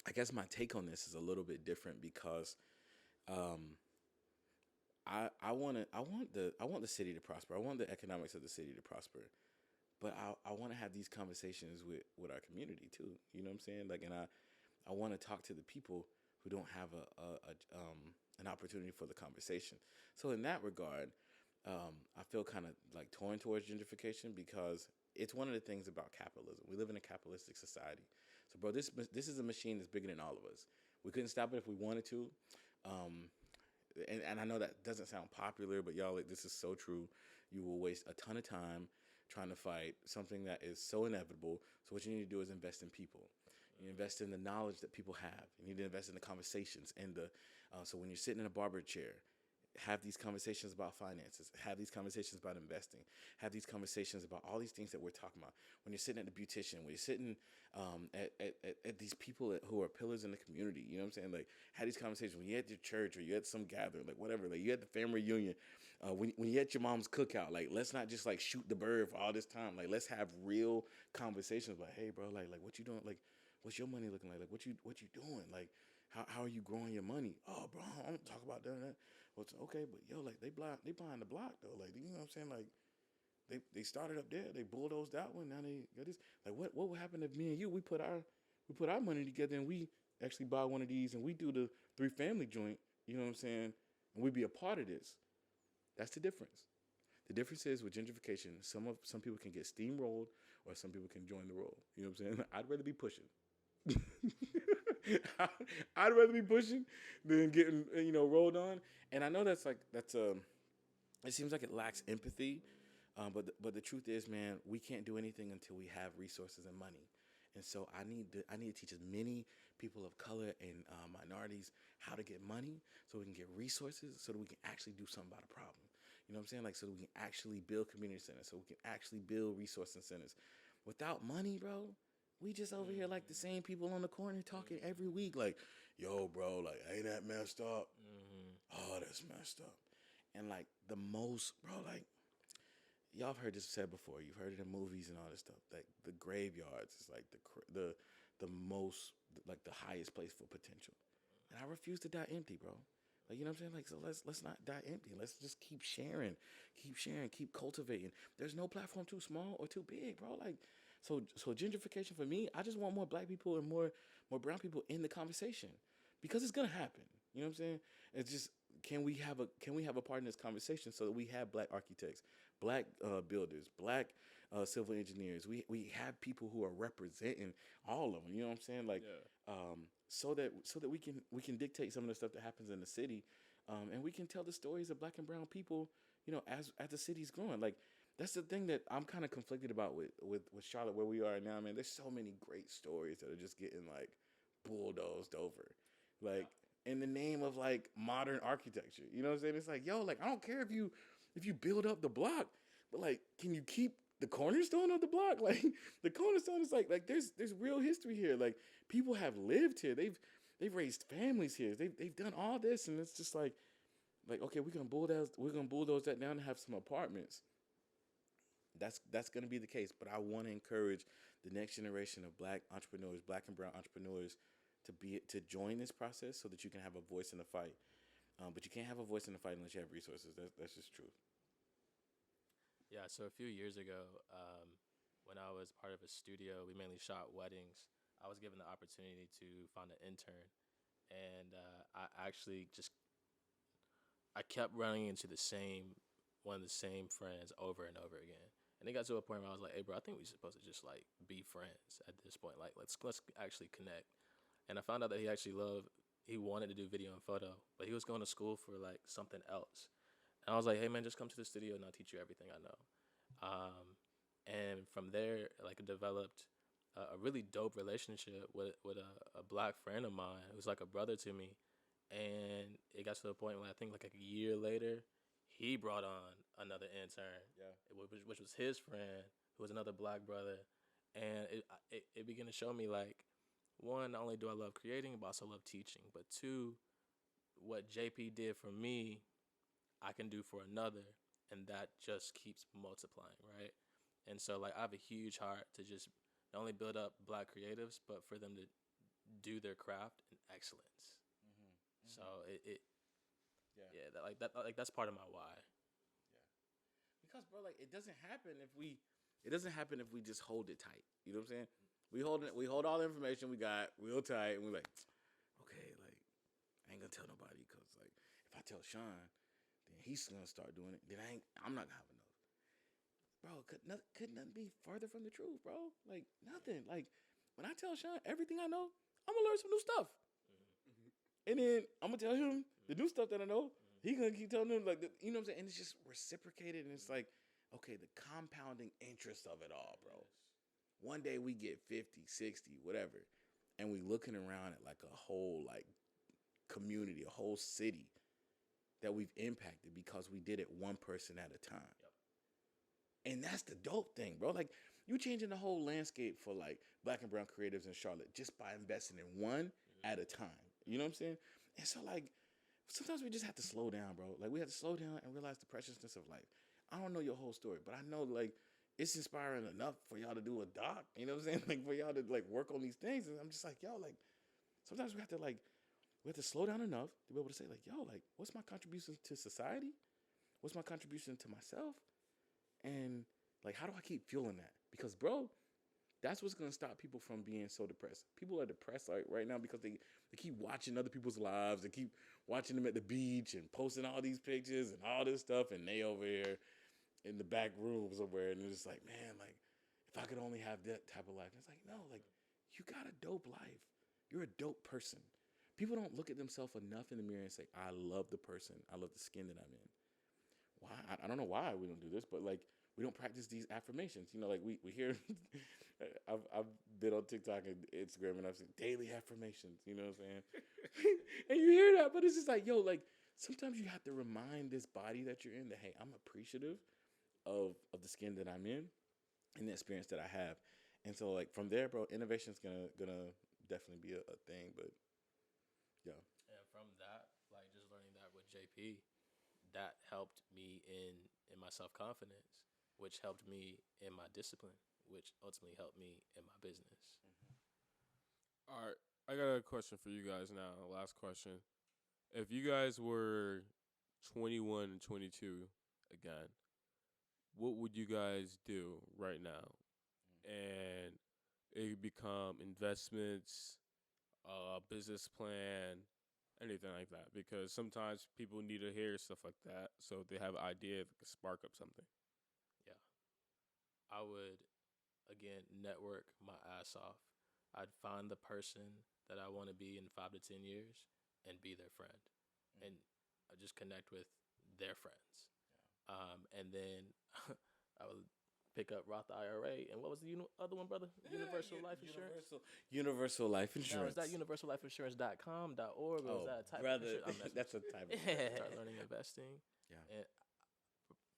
I guess my take on this is a little bit different because I want the city to prosper. I want the economics of the city to prosper. But I want to have these conversations with our community too. You know what I'm saying? Like, and I want to talk to the people who don't have an opportunity for the conversation. So in that regard, I feel kind of like torn towards gentrification because it's one of the things about capitalism. We live in a capitalistic society. So, bro, this is a machine that's bigger than all of us. We couldn't stop it if we wanted to. And I know that doesn't sound popular, but y'all, like, this is so true. You will waste a ton of time trying to fight something that is so inevitable. So what you need to do is invest in people. You invest in the knowledge that people have. You need to invest in the conversations and so when you're sitting in a barber chair, have these conversations about finances, have these conversations about investing, have these conversations about all these things that we're talking about. When you're sitting at the beautician, when you're sitting at these people who are pillars in the community, you know what I'm saying? Like, have these conversations when you're at your church or you're at some gathering, like whatever, like you're at the family reunion, when you're at your mom's cookout, like let's not just like shoot the bird for all this time. Like let's have real conversations about, hey bro, like what you doing? Like what's your money looking like? Like what you doing? Like how are you growing your money? Oh bro, I don't talk about that. Well, it's okay, but yo, like they buying the block though. Like you know what I'm saying? Like they started up there, they bulldozed that one. Now they got this. Like what would happen if me and you we put our money together and we actually buy one of these and we do the 3-family joint? You know what I'm saying? And we be a part of this. That's the difference. The difference is with gentrification, some people can get steamrolled or some people can join the roll. You know what I'm saying? I'd rather be pushing. I'd rather be pushing than getting rolled on. And I know it seems like it lacks empathy, but the truth is, man, we can't do anything until we have resources and money. And so I need to teach as many people of color and minorities how to get money so we can get resources so that we can actually do something about a problem. You know what I'm saying? Like so that we can actually build community centers, so we can actually build resource centers. Without money, bro, we just over here like the same people on the corner talking every week. Like, yo, bro, like, ain't that messed up? Oh, that's messed up. And like the most, bro, like, y'all have heard this said before. You've heard it in movies and all this stuff. Like the graveyards is like the most, like the highest place for potential. And I refuse to die empty, bro. Like, you know what I'm saying? Like, so let's not die empty. Let's just keep sharing, keep cultivating. There's no platform too small or too big, bro. Like, so gentrification for me, I just want more black people and more brown people in the conversation because it's gonna happen. You know what I'm saying? It's just can we have a part in this conversation so that we have black architects, black builders, black civil engineers. We have people who are representing all of them. You know what I'm saying? Like, so that we can dictate some of the stuff that happens in the city, and we can tell the stories of black and brown people. You know, as the city's growing. Like, that's the thing that I'm kind of conflicted about with Charlotte, where we are now, man. There's so many great stories that are just getting like bulldozed over, like in the name of like modern architecture. You know what I'm saying? It's like, yo, like I don't care if you build up the block, but like, can you keep the cornerstone of the block? Like the cornerstone is like there's real history here. Like people have lived here. They've raised families here. They've done all this, and it's just like like, okay, we're gonna bulldoze that down and have some apartments. That's gonna be the case. But I want to encourage the next generation of Black entrepreneurs, Black and brown entrepreneurs, to join this process so that you can have a voice in the fight. But you can't have a voice in the fight unless you have resources. That's just true.
Yeah, so a few years ago, when I was part of a studio, we mainly shot weddings. I was given the opportunity to find an intern, and I actually just I kept running into one of the same friends over and over again. And it got to a point where I was like, "Hey, bro, I think we're supposed to just like be friends at this point. Like, let's actually connect." And I found out that he wanted to do video and photo, but he was going to school for like something else. And I was like, "Hey, man, just come to the studio and I'll teach you everything I know." And from there, like, I developed a really dope relationship with a black friend of mine who's like a brother to me. And it got to the point where I think like a year later, he brought on another intern,
Yeah.
which was his friend, who was another black brother. And it began to show me, like, one, not only do I love creating, but I also love teaching. But two, what JP did for me, I can do for another, and that just keeps multiplying, right? And so, like, I have a huge heart to just not only build up black creatives, but for them to do their craft in excellence. So
Yeah.
like that's part of my why.
Because, bro, like, it doesn't happen if we just hold it tight. You know what I'm saying? We hold all the information we got real tight, and we're like, okay, like, I ain't gonna tell nobody, because, like, if I tell Sean, then he's gonna start doing it. Then I'm not gonna have enough. Bro, could nothing be further from the truth, bro? Like, nothing. Like, when I tell Sean everything I know, I'm gonna learn some new stuff. And then I'm gonna tell him the new stuff that I know. He gonna keep telling him, like, you know what I'm saying? And it's just reciprocated, and it's like, okay, the compounding interest of it all, bro. One day we get 50, 60, whatever, and we looking around at like a whole like community, a whole city that we've impacted because we did it one person at a time. Yep. And that's the dope thing, bro. Like, you changing the whole landscape for like black and brown creatives in Charlotte just by investing in one at a time. You know what I'm saying? And so, like, sometimes we just have to slow down, bro. Like, we have to slow down and realize the preciousness of life. I don't know your whole story, but I know, like, it's inspiring enough for y'all to do a doc. You know what I'm saying? Like, for y'all to, like, work on these things. And I'm just like, yo, like, sometimes we have to slow down enough to be able to say, like, yo, like, what's my contribution to society? What's my contribution to myself? And, like, how do I keep fueling that? Because, bro, that's what's gonna stop people from being so depressed. People are depressed like right now because they keep watching other people's lives. They keep watching them at the beach and posting all these pictures and all this stuff, and they over here in the back room somewhere, and it's like, man, like, if I could only have that type of life. And it's like, no, like, you got a dope life. You're a dope person. People don't look at themselves enough in the mirror and say, I love the person. I love the skin that I'm in. Why? I don't know why we don't do this, but, like, we don't practice these affirmations. You know, like, we hear, I've been on TikTok and Instagram, and I've seen daily affirmations, you know what I'm saying? And you hear that, but it's just like, yo, like, sometimes you have to remind this body that you're in that, hey, I'm appreciative of the skin that I'm in and the experience that I have. And so, like, from there, bro, innovation's gonna definitely be a thing. But yeah.
And from that, like, just learning that with JP, that helped me in my self-confidence, which helped me in my discipline, which ultimately helped me in my business.
All right, I got a question for you guys now. Last question. If you guys were 21 and 22 again, what would you guys do right now? And it could become investments, business plan, anything like that. Because sometimes people need to hear stuff like that so they have an idea that can spark up something.
Yeah. I would, again, network my ass off. I'd find the person that I want to be in 5 to 10 years and be their friend. And I just connect with their friends. And then I would pick up Roth IRA. And what was the other one, brother? Universal Life Insurance?
Universal Life Insurance.
Now, is that universallifeinsurance.com, .org, or was that a type
brother,
of insurance?
that's a type of
Start learning investing.
Yeah.
And,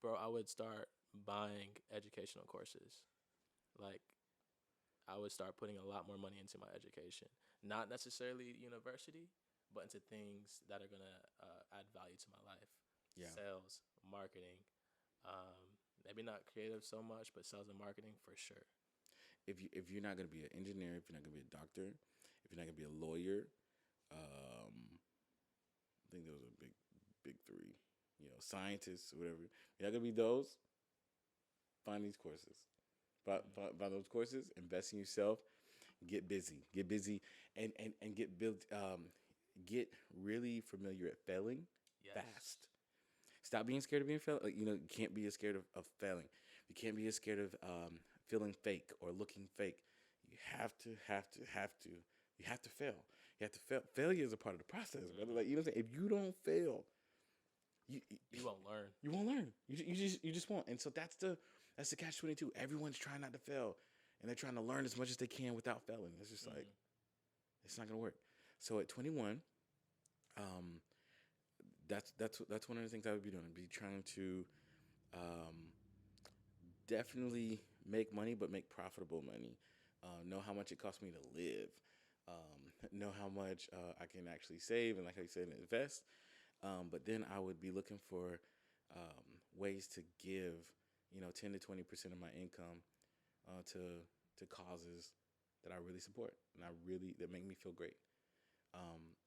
bro, I would start buying educational courses. Like, I would start putting a lot more money into my education. Not necessarily university, but into things that are going to add value to my life.
Yeah.
sales, marketing. Maybe not creative so much, but sales and marketing for sure.
If you're not gonna be an engineer, if you're not gonna be a doctor, if you're not gonna be a lawyer, I think those are big three. Scientists, whatever. You're not gonna be those. Find these courses. Find those courses. Invest in yourself. Get busy, and get built. Get really familiar at failing
Yes.
fast. Stop being scared of being failed. You can't be as scared of failing. You can't be as scared of feeling fake or looking fake. You you have to fail. You have to fail. Failure is a part of the process, brother. Like, what I'm saying. If you don't fail, you
You won't learn.
you won't learn. You just won't. And so that's the catch-22. Everyone's trying not to fail, and they're trying to learn as much as they can without failing. It's just like it's not gonna work. So at 21, um, that's one of the things I would be doing. Be trying to um, definitely make money, but make profitable money. Know how much it costs me to live. Know how much I can actually save and, like I said, invest. But then I would be looking for ways to give, 10 to 20% of my income to causes that I really support and that make me feel great.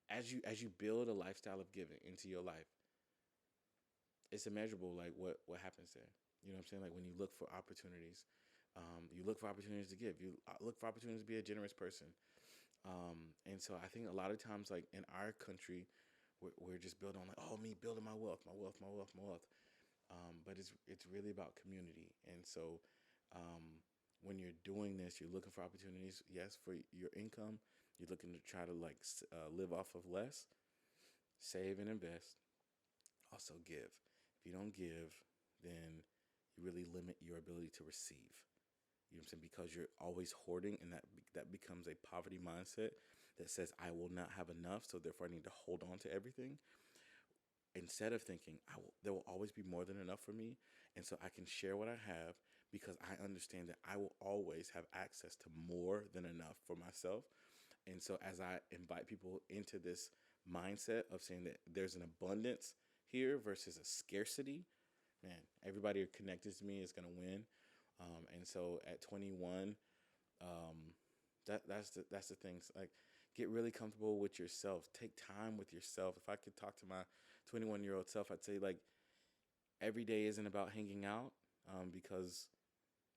As you build a lifestyle of giving into your life, it's immeasurable, like what happens there. You know what I'm saying? Like, when you look for opportunities, you look for opportunities to give. You look for opportunities to be a generous person. And so I think a lot of times, like in our country, we're just building on, like, oh, me building my wealth, my wealth, my wealth, my wealth. But it's really about community. And so when you're doing this, you're looking for opportunities. Yes, for your income, you're looking to try to like live off of less, save and invest. Also give. If you don't give, then you really limit your ability to receive. You know what I'm saying? Because you're always hoarding, and that becomes a poverty mindset that says, I will not have enough, so therefore I need to hold on to everything. Instead of thinking, there will always be more than enough for me, and so I can share what I have because I understand that I will always have access to more than enough for myself. And so as I invite people into this mindset of saying that there's an abundance here versus a scarcity, man, everybody connected to me is going to win. And so at 21, um, that's the things. Like, get really comfortable with yourself. Take time with yourself. If I could talk to my 21-year-old self, I'd say, like, every day isn't about hanging out, because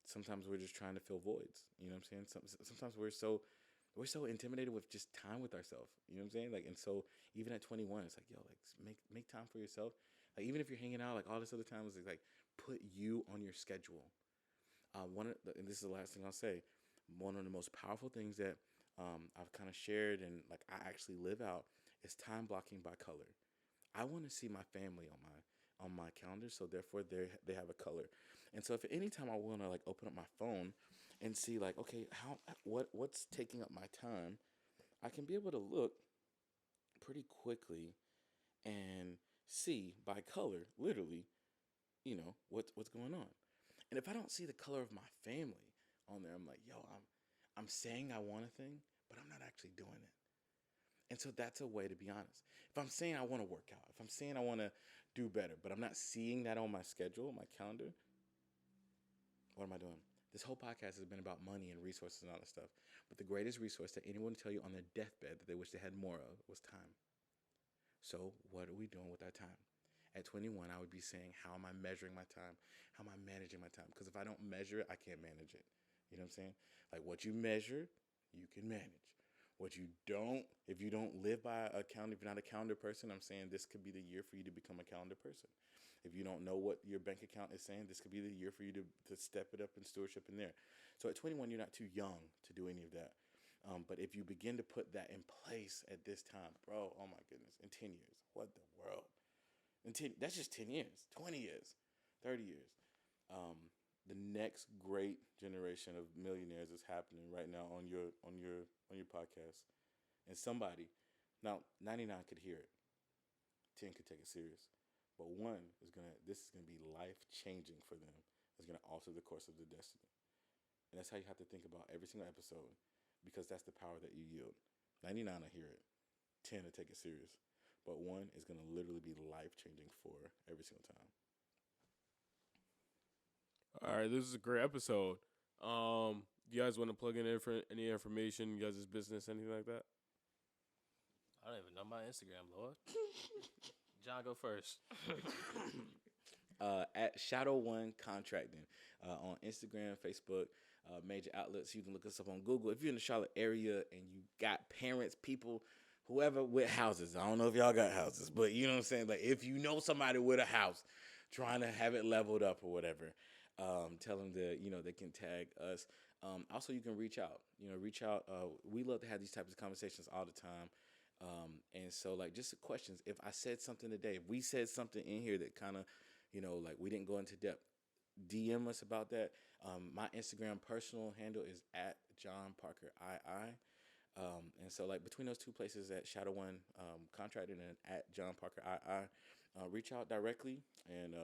sometimes we're just trying to fill voids. You know what I'm saying? Sometimes we're so intimidated with just time with ourselves. You know what I'm saying? Like, and so even at 21, it's like, yo, like, make time for yourself. Like, even if you're hanging out, like all this other time, it's like put you on your schedule. And this is the last thing I'll say. One of the most powerful things that I've kind of shared and like I actually live out is time blocking by color. I want to see my family on my calendar, so therefore they have a color. And so if at any time I want to like open up my phone and see like, okay, what's taking up my time, I can be able to look pretty quickly and see by color, literally, what's going on. And if I don't see the color of my family on there, I'm like, yo, I'm saying I want a thing, but I'm not actually doing it. And so that's a way to be honest. If I'm saying I want to work out, if I'm saying I want to do better, but I'm not seeing that on my schedule, my calendar, what am I doing? This whole podcast has been about money and resources and all that stuff. But the greatest resource that anyone would tell you on their deathbed that they wish they had more of was time. So what are we doing with our time? At 21, I would be saying, how am I measuring my time? How am I managing my time? Because if I don't measure it, I can't manage it. You know what I'm saying? Like, what you measure, you can manage. What you don't, if you don't live by a calendar, if you're not a calendar person, I'm saying this could be the year for you to become a calendar person. If you don't know what your bank account is saying, this could be the year for you to step it up in stewardship in there. So at 21, you're not too young to do any of that. But if you begin to put that in place at this time, bro, oh my goodness, in 10 years, what the world? That's just 10 years, 20 years, 30 years. The next great generation of millionaires is happening right now on your podcast. And somebody, now 99 could hear it, 10 could take it serious. But this is gonna be life changing for them. It's gonna alter the course of their destiny. And that's how you have to think about every single episode, because that's the power that you yield. 99 will hear it, 10 will take it serious. but one is going to literally be life changing for every single time.
All right, this is a great episode. You guys want to plug in any information, you guys' business, anything like that?
I don't even know my Instagram, Lord. John, go first.
At Shadow One Contracting on Instagram, Facebook, major outlets. You can look us up on Google. If you're in the Charlotte area and you got parents, people, whoever with houses, I don't know if y'all got houses, but you know what I'm saying? Like, if you know somebody with a house trying to have it leveled up or whatever, tell them that, they can tag us. Also, you can reach out. We love to have these types of conversations all the time. And so, like, just questions. If I said something today, if we said something in here that kind of, like we didn't go into depth, DM us about that. My Instagram personal handle is at John Parker II. And so, like, between those two places, at Shadow One Contracting and at John Parker II, reach out directly. And,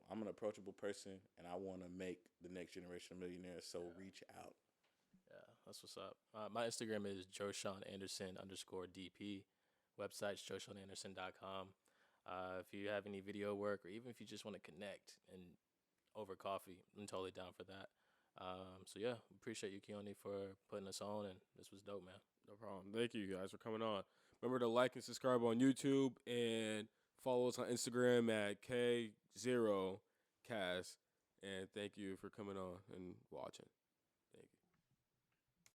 I'm an approachable person, and I want to make the next generation of millionaires, so reach out.
Yeah, that's what's up. My Instagram is JoSeanAnderson_DP. Website's JoSeanAnderson.com. If you have any video work, or even if you just want to connect and over coffee, I'm totally down for that. So yeah, appreciate you, Keone, for putting us on, and this was dope, man.
No problem. Thank you guys for coming on. Remember to like and subscribe on YouTube and follow us on Instagram at K0Cast. And thank you for coming on and watching. Thank you.